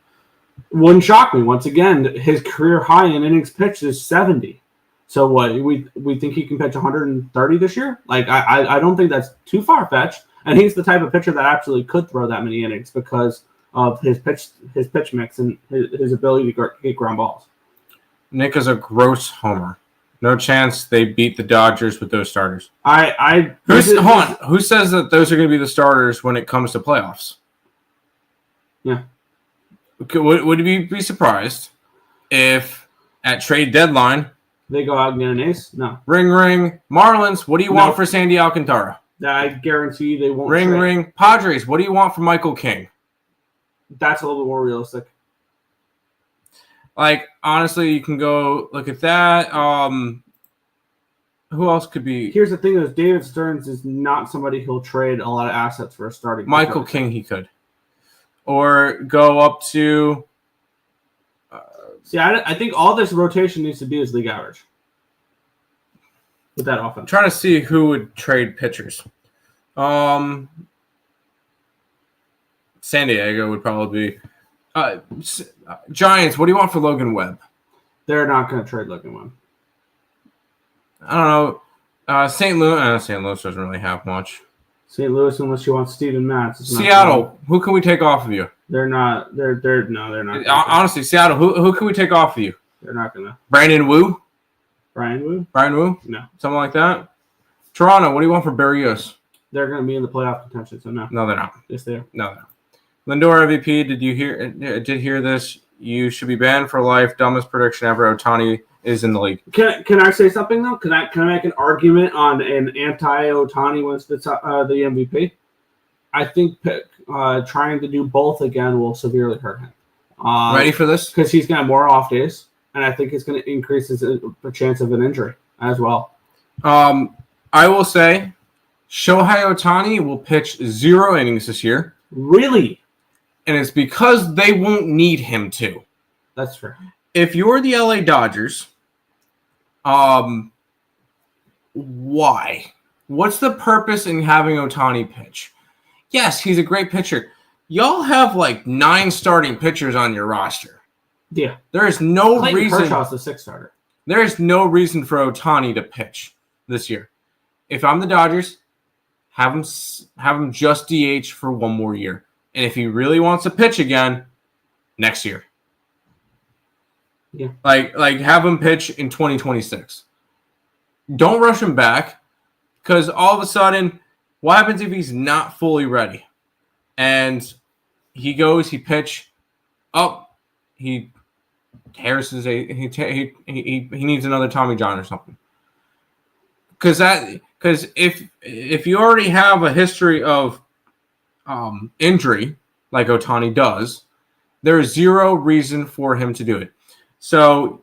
Wouldn't shock me. Once again, his career high in innings pitched is 70. So what? We think he can pitch 130 this year? Like I don't think that's too far fetched. And he's the type of pitcher that actually could throw that many innings because of his pitch mix and his ability to get ground balls. Nick is a gross homer. No chance they beat the Dodgers with those starters. Who says that those are going to be the starters when it comes to playoffs? Yeah. Would you be surprised if at trade deadline They go out and get an ace? No. Ring, ring. Marlins, what do you want Nope. for Sandy Alcantara? I guarantee they won't. Ring, trade. ring. Padres, what do you want for Michael King? That's a little bit more realistic. Like, honestly, you can go look at that. Who else could be? Here's the thing: is David Stearns is not somebody who'll trade a lot of assets for a starting. Michael pitcher. King, he could. Or go up to. See, I think all this rotation needs to be is league average with that I'm offense. trying to see who would trade pitchers. San Diego would probably be. Giants, what do you want for Logan Webb? They're not going to trade Logan Webb. I don't know. St. Louis doesn't really have much. St. Louis, unless you want Steven Matz. It's not Seattle, who can we take off of you? They're not. They're not. Honestly, Seattle, who can we take off of you? They're not going to. Brandon Wu? Brian Wu? Brian Wu? No. Something like that? Toronto, what do you want for Berrios? They're going to be in the playoff contention, so no. No, they're not. Yes, they are. No, they're not. Lindor MVP, did hear this? You should be banned for life. Dumbest prediction ever. Ohtani is in the league. Can I say something though? Can I make an argument on an anti-Ohtani wins the MVP? I think trying to do both again will severely hurt him. Ready for this? Because he's got more off days, and I think it's going to increase his chance of an injury as well. I will say, Shohei Ohtani will pitch 0 innings this year. Really? And it's because they won't need him to. That's fair. If you're the LA Dodgers, why? What's the purpose in having Ohtani pitch? Yes, he's a great pitcher. Y'all have like 9 starting pitchers on your roster. Yeah. There is no Clayton reason. Kershaw's the 6th starter. There is no reason for Ohtani to pitch this year. If I'm the Dodgers, have him just DH for 1 more year. And if he really wants to pitch again, next year. Yeah. Like have him pitch in 2026. Don't rush him back, because all of a sudden, what happens if he's not fully ready? And he pitch up, he tears his he needs another Tommy John or something. Because if you already have a history of injury like Ohtani does, there is 0 reason for him to do it. So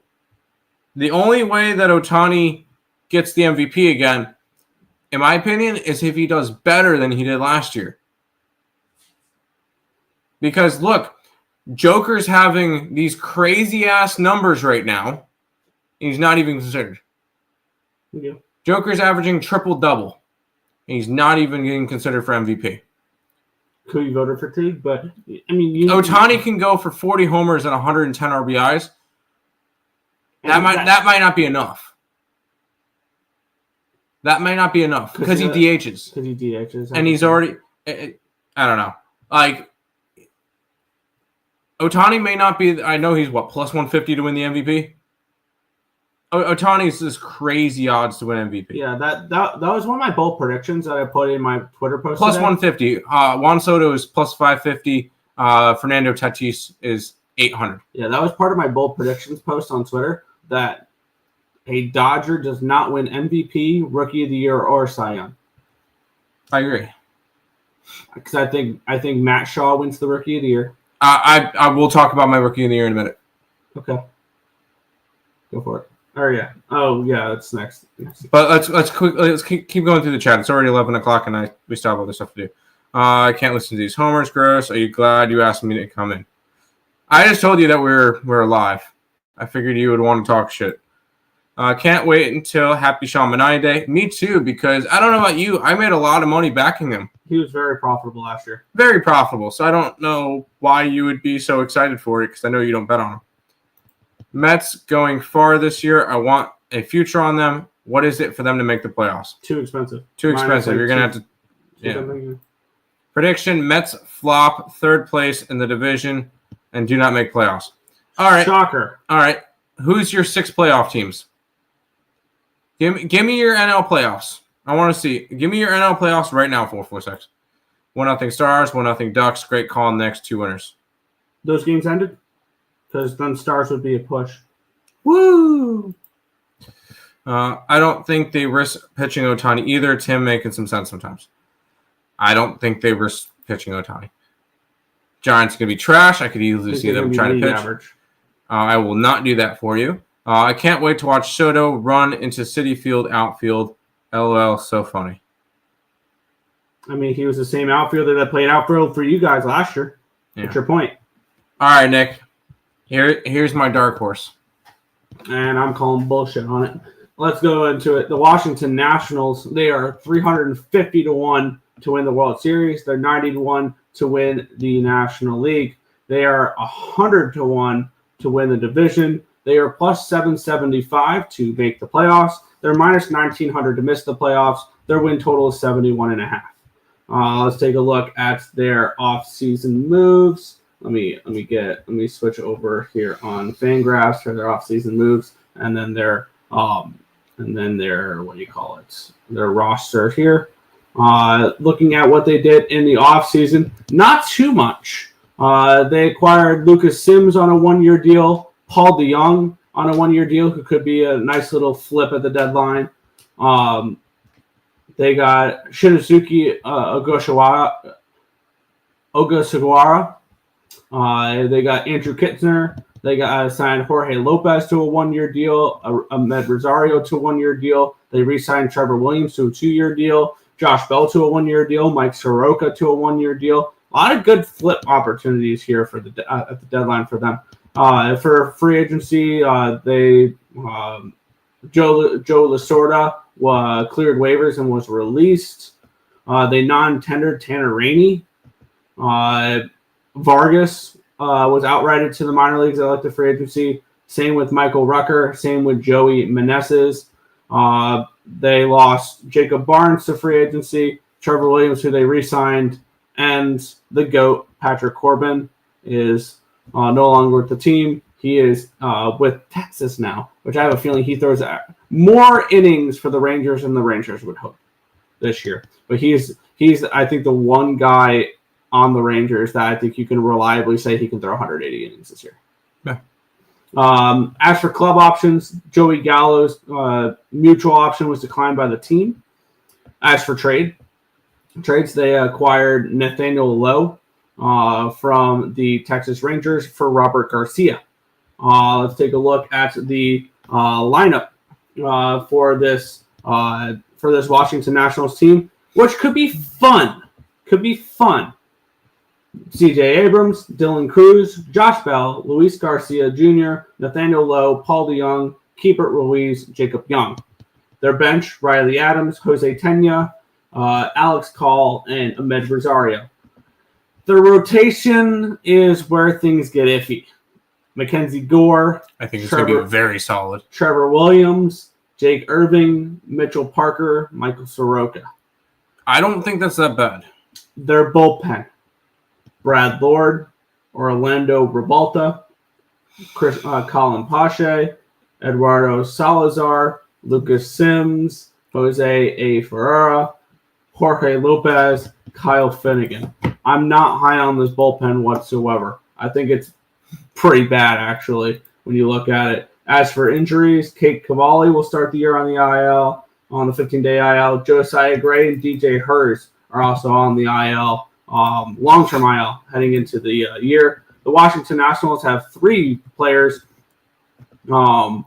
the only way that Ohtani gets the MVP again, in my opinion, is if he does better than he did last year. Because look, Joker's having these crazy ass numbers right now. He's not even considered. Yeah. Joker's averaging triple-double. He's not even getting considered for MVP. Could be voter fatigue, but I mean, Ohtani can go for 40 homers and 110 RBIs. That might not be enough. That might not be enough because he DHs. Because he DHs. And he's already, I don't know. Like, Ohtani may not be, I know he's plus 150 to win the MVP. Ohtani's this crazy odds to win MVP. Yeah, that was one of my bold predictions that I put in my Twitter post. Plus today. 150. Juan Soto is plus 550. Fernando Tatis is 800. Yeah, that was part of my bold predictions post on Twitter, that a Dodger does not win MVP, Rookie of the Year, or Cy Young. I agree. Because I think Matt Shaw wins the Rookie of the Year. I will talk about my Rookie of the Year in a minute. Okay. Go for it. Oh yeah. Oh yeah. That's next. But let's keep going through the chat. It's already 11 o'clock, and we still have other stuff to do. I can't listen to these homers. Gross. Are you glad you asked me to come in? I just told you that we're alive. I figured you would want to talk shit. Can't wait until Happy Shamanai Day. Me too, because I don't know about you. I made a lot of money backing him. He was very profitable last year. Very profitable. So I don't know why you would be so excited for it, because I know you don't bet on him. Mets going far this year. I want a future on them. What is it for them to make the playoffs? Too expensive. Too expensive. You're going to have to... Yeah. Prediction, Mets flop 3rd place in the division and do not make playoffs. All right. Shocker. All right. Who's your 6 playoff teams? Give me your NL playoffs. I want to see. Give me your NL playoffs right now, 446. 1-0 Stars, 1-0 Ducks. Great call. Next 2 winners. Those games ended? Because then Stars would be a push. Woo! I don't think they risk pitching Ohtani either. Tim making some sense sometimes. I don't think they risk pitching Ohtani. Giants going to be trash. I could easily see them trying to pitch. Average. I will not do that for you. I can't wait to watch Soto run into Citi Field outfield. LOL, so funny. I mean, he was the same outfielder that played outfield for you guys last year. Yeah. What's your point? All right, Nick. Here's my dark horse. And I'm calling bullshit on it. Let's go into it. The Washington Nationals, they are 350 to 1 to win the World Series. They're 90 to 1 to win the National League. They are 100 to 1 to win the division. They are plus 775 to make the playoffs. They're minus 1900 to miss the playoffs. Their win total is 71.5. Let's take a look at their offseason moves. Let me switch over here on Fangraphs for their offseason moves, and then their their roster here. Looking at what they did in the offseason, not too much. They acquired Lucas Sims on a 1-year deal, Paul DeJong on a 1-year deal, who could be a nice little flip at the deadline. They got Shinizuki Ogasawara. They got Andrew Kitzner. They got signed Jorge Lopez to a 1-year deal, Ahmed Rosario to a 1-year deal. They re-signed Trevor Williams to a 2-year deal, Josh Bell to a 1-year deal, Mike Soroka to a 1-year deal. A lot of good flip opportunities here for at the deadline for them. For free agency, Joe Lasorda cleared waivers and was released. They non-tendered Tanner Rainey. Vargas was outrighted to the minor leagues at the free agency. Same with Michael Rucker. Same with Joey Meneses. They lost Jacob Barnes to free agency. Trevor Williams, who they re-signed, and the GOAT, Patrick Corbin, is no longer with the team. He is with Texas now, which I have a feeling he throws more innings for the Rangers than the Rangers would hope this year. But he's I think the one guy on the Rangers that I think you can reliably say he can throw 180 innings this year. Yeah. As for club options, Joey Gallo's mutual option was declined by the team. As for trades, they acquired Nathaniel Lowe from the Texas Rangers for Robert Garcia. Let's take a look at the lineup for this Washington Nationals team, which could be fun. C.J. Abrams, Dylan Cruz, Josh Bell, Luis Garcia Jr., Nathaniel Lowe, Paul DeJong, Keibert Ruiz, Jacob Young. Their bench, Riley Adams, Jose Tena, Alex Call, and Ahmed Rosario. Their rotation is where things get iffy. Mackenzie Gore. I think it's going to be very solid. Trevor Williams, Jake Irving, Mitchell Parker, Michael Soroka. I don't think that's that bad. Their bullpen. Brad Lord, Orlando Rebalta, Colin Pache, Eduardo Salazar, Lucas Sims, Jose A. Ferreira, Jorge Lopez, Kyle Finnegan. I'm not high on this bullpen whatsoever. I think it's pretty bad, actually, when you look at it. As for injuries, Kate Cavalli will start the year on the IL, on the 15-day IL. Josiah Gray and DJ Hers are also on the IL. Long-term IL heading into the year. The Washington Nationals have 3 players in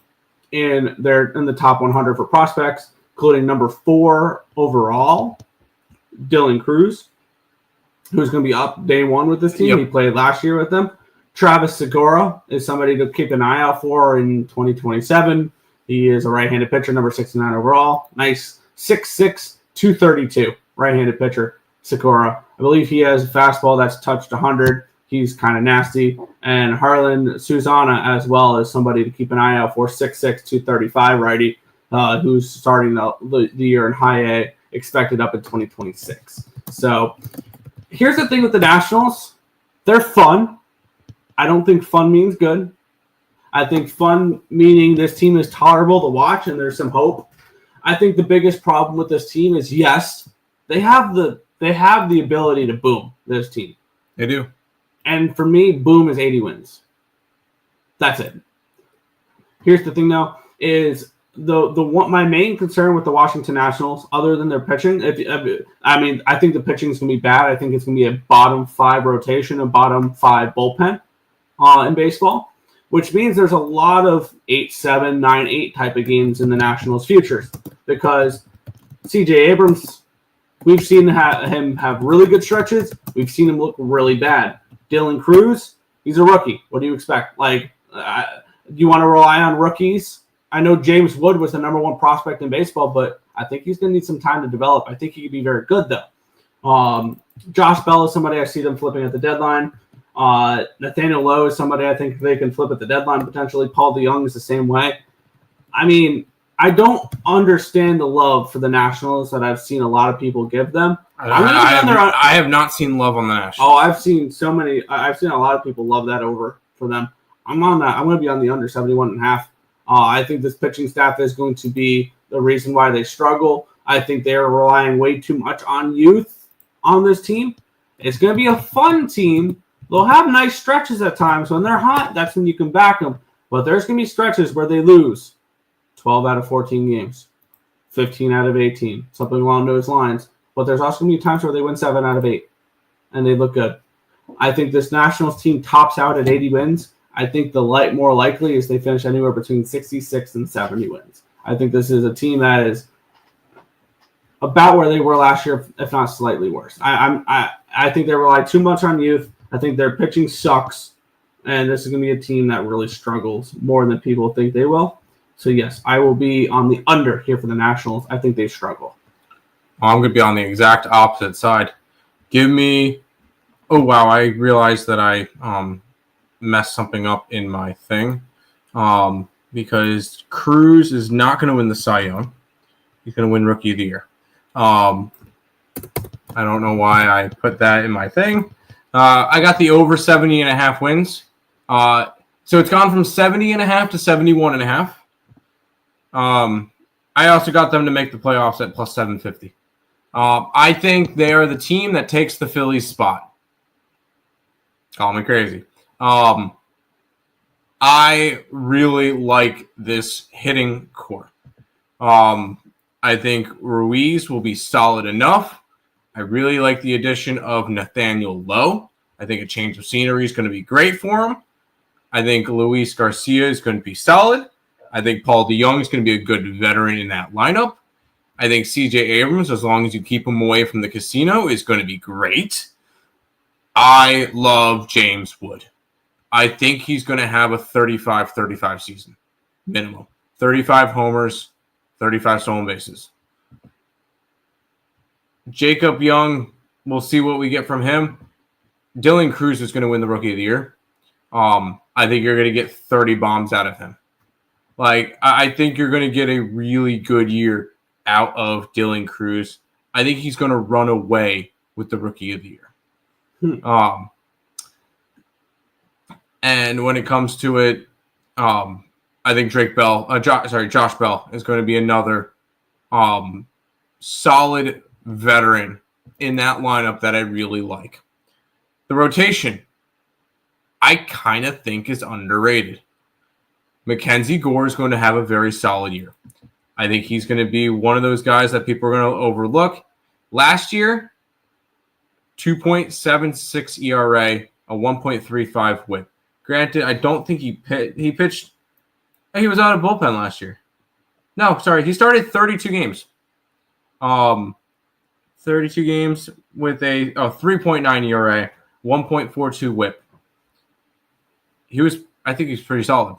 the top 100 for prospects, including number 4 overall, Dylan Cruz, who's going to be up day 1 with this team. Yep. He played last year with them. Travis Segura is somebody to keep an eye out for in 2027. He is a right-handed pitcher, number 69 overall. Nice 6'6", 232 right-handed pitcher. Segura. I believe he has a fastball that's touched 100. He's kind of nasty. And Harlan Susana as well as somebody to keep an eye out for, 6'6", 235 righty, who's starting the year in high A, expected up in 2026. So here's the thing with the Nationals. They're fun. I don't think fun means good. I think fun meaning this team is tolerable to watch and there's some hope. I think the biggest problem with this team is, yes, they have the ability to boom this team. They do. And for me, boom is 80 wins. That's it. Here's the thing, though, is my main concern with the Washington Nationals, other than their pitching, I think the pitching is going to be bad. I think it's going to be a bottom 5 rotation, a bottom 5 bullpen in baseball, which means there's a lot of 8-7, 9-8 type of games in the Nationals' futures because C.J. Abrams, we've seen him have really good stretches. We've seen him look really bad. Dylan Cruz, he's a rookie. What do you expect? Do you want to rely on rookies? I know James Wood was the number 1 prospect in baseball, but I think he's going to need some time to develop. I think he could be very good, though. Josh Bell is somebody I see them flipping at the deadline. Nathaniel Lowe is somebody I think they can flip at the deadline potentially. Paul DeYoung is the same way. I mean, I don't understand the love for the Nationals that I've seen a lot of people give them. I have not seen love on the Nationals. Oh, I've seen a lot of people love that over for them. I'm on that. I'm going to be on the under 71.5. I think this pitching staff is going to be the reason why they struggle. I think they are relying way too much on youth on this team. It's going to be a fun team. They'll have nice stretches at times. When they're hot, that's when you can back them. But there's going to be stretches where they lose 12 out of 14 games, 15 out of 18, something along those lines. But there's also going to be times where they win 7 out of 8, and they look good. I think this Nationals team tops out at 80 wins. I think the more likely is they finish anywhere between 66 and 70 wins. I think this is a team that is about where they were last year, if not slightly worse. I think they rely too much on youth. I think their pitching sucks, and this is going to be a team that really struggles more than people think they will. So, yes, I will be on the under here for the Nationals. I think they struggle. I'm going to be on the exact opposite side. Give me – oh, wow, I realized that I messed something up in my thing because Cruz is not going to win the Cy Young. He's going to win Rookie of the Year. I don't know why I put that in my thing. I got the over 70.5 wins. So it's gone from 70.5 to 71.5. I also got them to make the playoffs at plus 750. I think they are the team that takes the Phillies spot. Call me crazy. I really like this hitting core. I think Ruiz will be solid enough. I really like the addition of Nathaniel Lowe. I think a change of scenery is going to be great for him. I think Luis Garcia is going to be solid. I think Paul DeYoung is going to be a good veteran in that lineup. I think C.J. Abrams, as long as you keep him away from the casino, is going to be great. I love James Wood. I think he's going to have a 35-35 season, minimum. 35 homers, 35 stolen bases. Jacob Young, we'll see what we get from him. Dylan Cruz is going to win the Rookie of the Year. I think you're going to get 30 bombs out of him. I think you're going to get a really good year out of Dylan Cruz. I think he's going to run away with the Rookie of the Year. And when it comes to it, I think Josh Bell is going to be another solid veteran in that lineup that I really like. The rotation, I kind of think is underrated. Mackenzie Gore is going to have a very solid year. I think he's going to be one of those guys that people are going to overlook. Last year, 2.76 ERA, a 1.35 whip. Granted, I don't think he pitched. He was out of bullpen last year. No, sorry. He started 32 games. 32 games with a 3.9 ERA, 1.42 whip. I think he's pretty solid.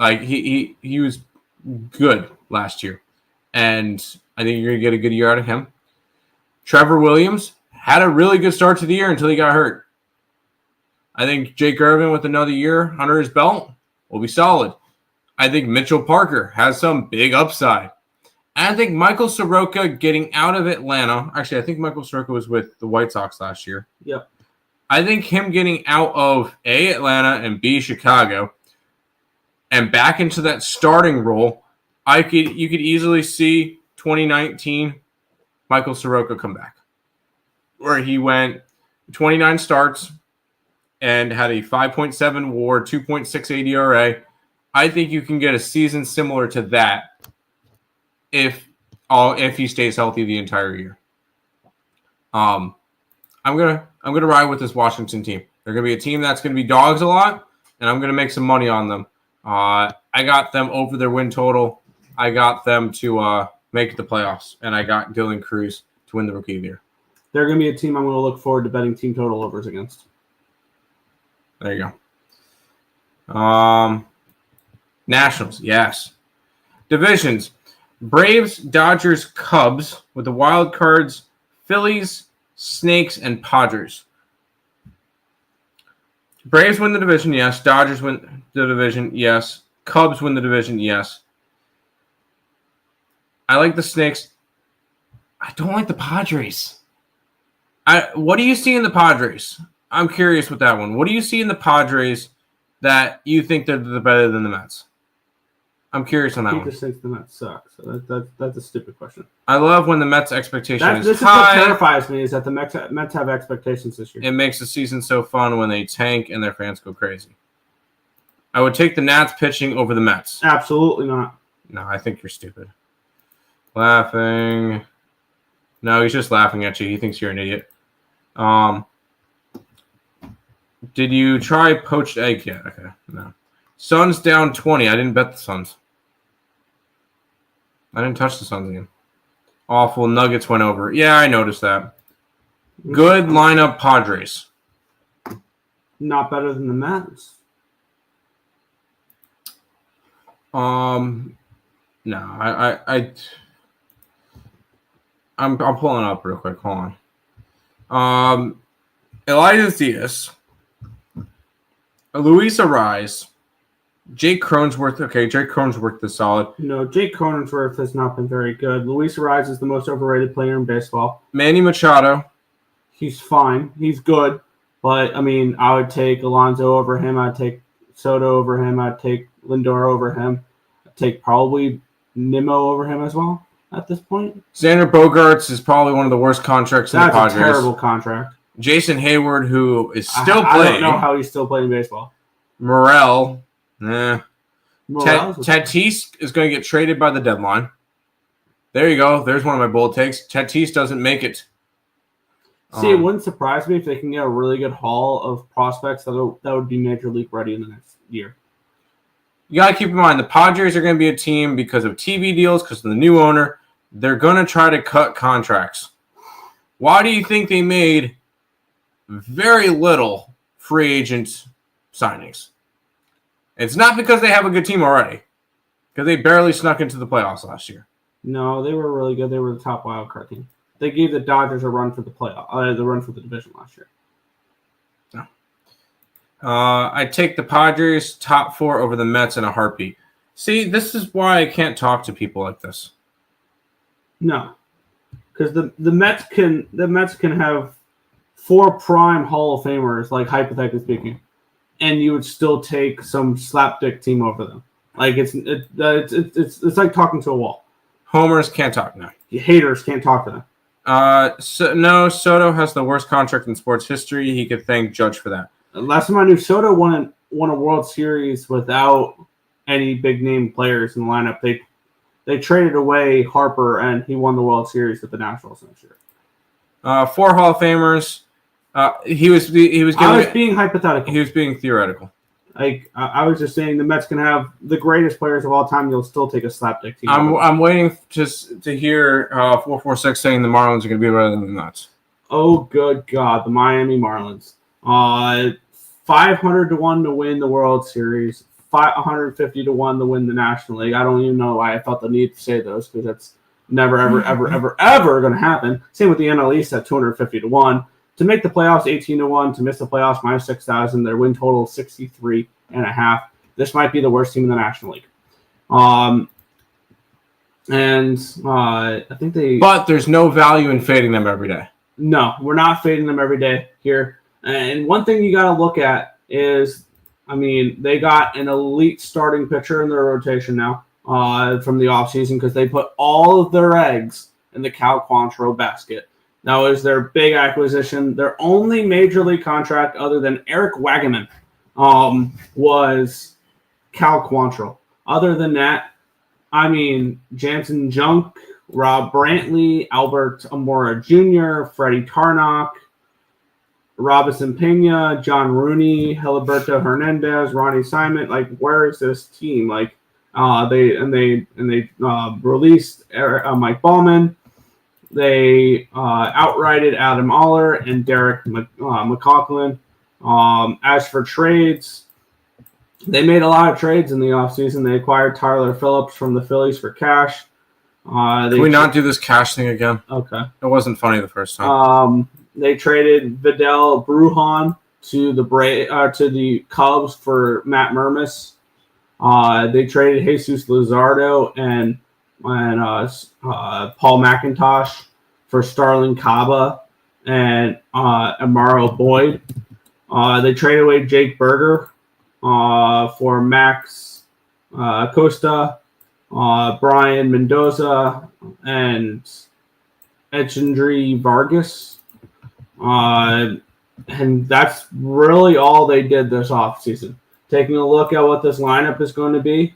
He was good last year. And I think you're going to get a good year out of him. Trevor Williams had a really good start to the year until he got hurt. I think Jake Irvin with another year under his belt will be solid. I think Mitchell Parker has some big upside. And I think Michael Soroka getting out of Atlanta. Actually, I think Michael Soroka was with the White Sox last year. Yep. I think him getting out of A, Atlanta, and B, Chicago, and back into that starting role, you could easily see 2019 Michael Soroka come back, where he went 29 starts and had a 5.7 WAR, 2.68 ERA. I think you can get a season similar to that if he stays healthy the entire year. I'm gonna ride with this Washington team. They're gonna be a team that's gonna be dogs a lot, and I'm gonna make some money on them. I got them over their win total. I got them to make the playoffs, and I got Dylan Cruz to win the Rookie of the Year. They're gonna be a team I'm gonna look forward to betting team total overs against. There you go. Nationals, yes. Divisions: Braves, Dodgers, Cubs with the wild cards, Phillies, Snakes, and Padres. Braves win the division, yes. Dodgers win the division, yes. Cubs win the division, yes. I like the Snakes. I don't like the Padres. What do you see in the Padres? I'm curious with that one. What do you see in the Padres that you think they're better than the Mets? I'm curious on that one. He just thinks the Mets suck. So that's a stupid question. I love when the Mets' expectation is this high. Is what terrifies me is that the Mets have expectations this year. It makes the season so fun when they tank and their fans go crazy. I would take the Nats pitching over the Mets. Absolutely not. No, I think you're stupid. Laughing. No, he's just laughing at you. He thinks you're an idiot. Did you try poached egg yet? Okay, no. Suns down 20. I didn't bet the Suns. I didn't touch the Suns again. Awful. Nuggets went over. Yeah, I noticed that. Good lineup, Padres. Not better than the Mets. No, I'm pulling it up real quick. Hold on. Elias Diaz, Luis Arise, Jake Cronenworth. Okay, Jake Cronenworth is solid. No, Jake Cronenworth has not been very good. Luis Arise is the most overrated player in baseball. Manny Machado. He's fine. He's good. But, I mean, I would take Alonso over him. I'd take Soto over him. I'd take Lindor over him. I'd take probably Nimmo over him as well at this point. Xander Bogaerts is probably one of the worst contracts in the Padres. That's a terrible contract. Jason Hayward, who is still playing. I don't know how he's still playing baseball. Morel. Tatis is going to get traded by the deadline. There you go. There's one of my bold takes. Tatis doesn't make it. See, it wouldn't surprise me if they can get a really good haul of prospects that would be major league ready in the next year. You got to keep in mind, the Padres are going to be a team because of TV deals, because of the new owner. They're going to try to cut contracts. Why do you think they made very little free agent signings? It's not because they have a good team already, because they barely snuck into the playoffs last year. No, they were really good. They were the top wild card team. They gave the Dodgers a run for the run for the division last year. No. I take the Padres top 4 over the Mets in a heartbeat. See, this is why I can't talk to people like this. No, because the Mets can have 4 prime Hall of Famers, like hypothetically speaking, and you would still take some slapdick team over them. Like it's like talking to a wall. Homers can't talk now. Haters can't talk to them. Soto has the worst contract in sports history. He could thank Judge for that. Last time I knew, Soto won a World Series without any big name players in the lineup. They traded away Harper, and he won the World Series with the Nationals next year. 4 Hall of Famers. He was being hypothetical. He was being theoretical. Like I was just saying, the Mets can have the greatest players of all time. You'll still take a slapdick team. I'm waiting just to hear 446 saying the Marlins are going to be better than the Mets. Oh, good God, the Miami Marlins. 500 to 1 to win the World Series. 150 to 1 to win the National League. I don't even know why I felt the need to say those, because that's never, ever going to happen. Same with the NL East at 250 to 1. To make the playoffs, 18 to 1. To miss the playoffs, minus 6,000. Their win total is 63.5. This might be the worst team in the National League. I think they. But there's no value in fading them every day. No, we're not fading them every day here. And one thing you got to look at is, I mean, they got an elite starting pitcher in their rotation now from the offseason, because they put all of their eggs in the Cal Quantrill basket. That was their big acquisition. Their only major league contract other than Eric Wagaman was Cal Quantrill. Other than that, I mean, Jansen Junk, Rob Brantley, Albert Amora Jr., Freddie Tarnock, Robinson Pena, John Rooney, Heliberto Hernandez, Ronnie Simon. Like, where is this team? Like, they released Mike Ballman. They outrighted Adam Aller and Derek McLaughlin. As for trades, they made a lot of trades in the offseason. They acquired Tyler Phillips from the Phillies for cash. Can we not do this cash thing again? Okay. It wasn't funny the first time. They traded Vidal Brujan to the Cubs for Matt Murmas. They traded Jesus Luzardo and Paul McIntosh for Starling Caba and Amaro Boyd. They traded away Jake Berger for Max Costa, Brian Mendoza, and Echendry Vargas. And that's really all they did this offseason. Taking a look at what this lineup is going to be.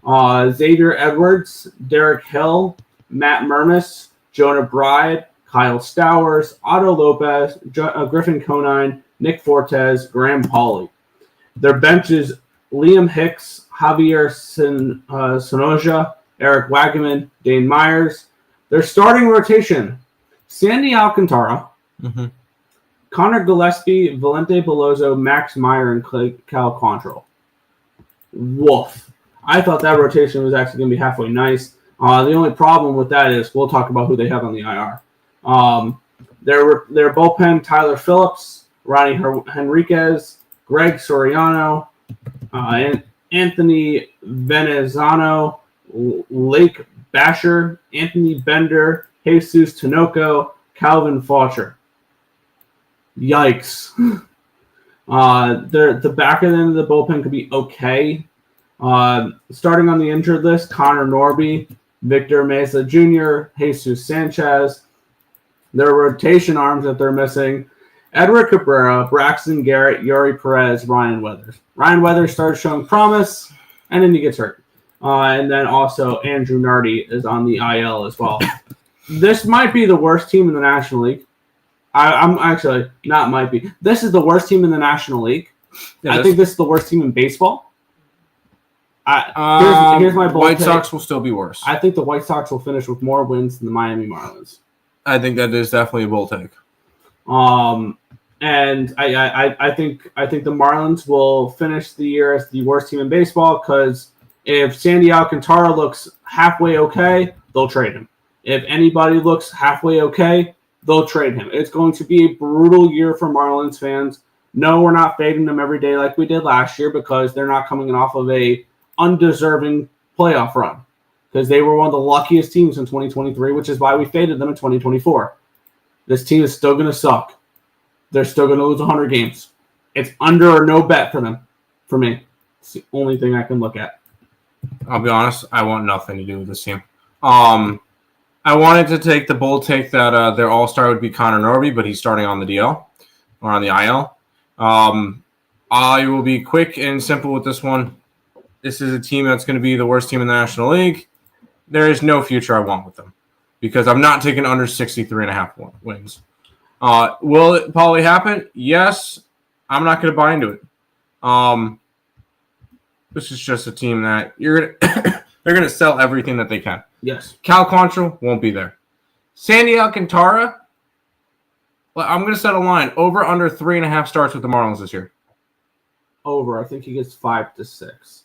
Xavier Edwards, Derek Hill, Matt Murmas, Jonah Bride, Kyle Stowers, Otto Lopez, Griffin Conine, Nick Fortes, Graham Pauley. Their bench is Liam Hicks, Javier Sonoja, Eric Wagaman, Dane Myers. Their starting rotation, Sandy Alcantara, Connor Gillespie, Valente Bellozo, Max Meyer, and Cal Quantrill. Woof. I thought that rotation was actually going to be halfway nice. The only problem with that is we'll talk about who they have on the IR. Their bullpen, Tyler Phillips, Ronnie Henriquez, Greg Soriano, Anthony Venezano, Lake Basher, Anthony Bender, Jesus Tinoco, Calvin Faucher. Yikes. The back end of the bullpen could be okay. Starting on the injured list, Connor Norby, Victor Mesa Jr., Jesus Sanchez. Their rotation arms that they're missing, Edward Cabrera, Braxton Garrett, Yuri Perez, Ryan Weathers. Ryan Weathers started showing promise, and then he gets hurt. And then also Andrew Nardi is on the IL as well. This might be the worst team in the National League. I'm actually not might be. This is the worst team in the National League. I think this is the worst team in baseball. Here's my bold White take. Sox will still be worse. I think the White Sox will finish with more wins than the Miami Marlins. I think that is definitely a bold take. And I think the Marlins will finish the year as the worst team in baseball because if Sandy Alcantara looks halfway okay, they'll trade him. If anybody looks halfway okay, they'll trade him. It's going to be a brutal year for Marlins fans. No, we're not fading them every day like we did last year because they're not coming off of a undeserving playoff run because they were one of the luckiest teams in 2023, which is why we faded them in 2024. This team is still going to suck. They're still going to lose 100 games. It's under or no bet for them, for me. It's the only thing I can look at. I'll be honest, I want nothing to do with this team. I wanted to take the bold take that their all-star would be Connor Norby, but he's starting on the DL or on the IL. I will be quick and simple with this one. This is a team that's going to be the worst team in the National League. There is no future I want with them because I'm not taking under 63.5 wins. Will it probably happen? Yes. I'm not going to buy into it. This is just a team that they're going to sell everything that they can. Yes. Cal Quantrill won't be there. Sandy Alcantara, well, I'm going to set a line over under 3.5 starts with the Marlins this year. Over. I think he gets 5 to 6.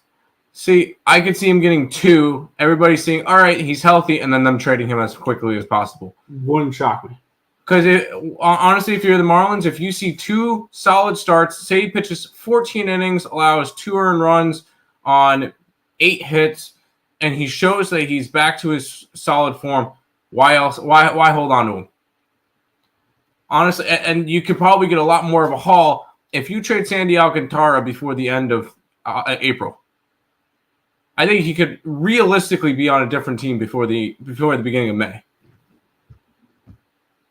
See, I could see him getting 2. Everybody's saying, all right, he's healthy, and then them trading him as quickly as possible. Wouldn't shock me. Because honestly, if you're the Marlins, if you see 2 solid starts, say he pitches 14 innings, allows 2 earned runs on 8 hits, and he shows that he's back to his solid form, why else? Why hold on to him? Honestly, and you could probably get a lot more of a haul if you trade Sandy Alcantara before the end of April. I think he could realistically be on a different team before the beginning of May.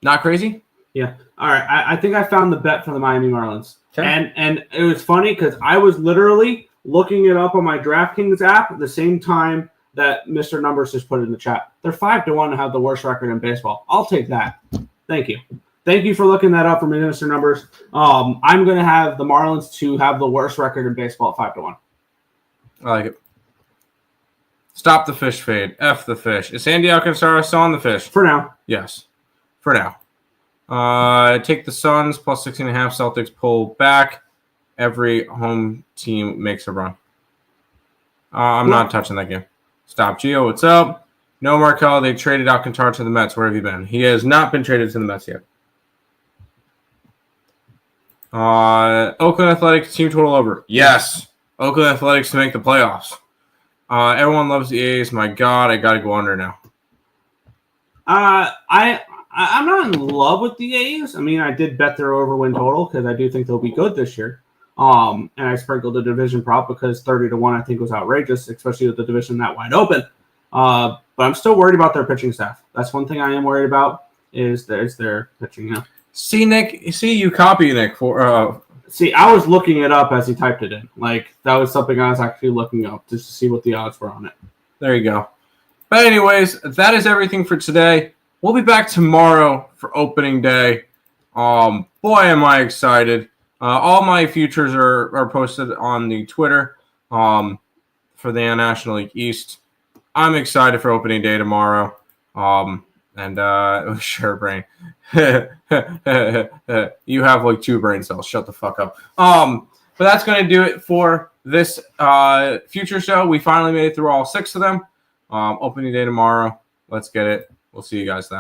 Not crazy? Yeah. All right. I think I found the bet for the Miami Marlins. Okay. And it was funny because I was literally looking it up on my DraftKings app at the same time that Mr. Numbers just put in the chat. They're 5-1 to have the worst record in baseball. I'll take that. Thank you. Thank you for looking that up for me, Mr. Numbers. I'm going to have the Marlins to have the worst record in baseball at 5-1. I like it. Stop the fish fade. F the fish. Is Sandy Alcantara still on the fish? For now. Yes. For now. Take the Suns plus 16.5. Celtics pull back. Every home team makes a run. I'm not touching that game. Stop. Gio, what's up? No, Markel. They traded Alcantara to the Mets. Where have you been? He has not been traded to the Mets yet. Oakland Athletics team total over. Yes. Oakland Athletics to make the playoffs. Everyone loves the A's. My God, I got to go under now. I'm not in love with the A's. I mean, I did bet their over-win total because I do think they'll be good this year. And I sprinkled the division prop because 30-1 I think was outrageous, especially with the division that wide open. But I'm still worried about their pitching staff. That's one thing I am worried about is their pitching. Yeah. See, Nick. See, you copy Nick for. See, I was looking it up as he typed it in. Like that was something I was actually looking up just to see what the odds were on it. There you go. But anyways, that is everything for today. We'll be back tomorrow for opening day. Boy, am I excited. All my futures are posted on the Twitter for the National League East. I'm excited for opening day tomorrow. Sure, brain. You have like 2 brain cells. Shut the fuck up. But that's going to do it for this future show. We finally made it through all 6 of them. Opening day tomorrow. Let's get it. We'll see you guys then.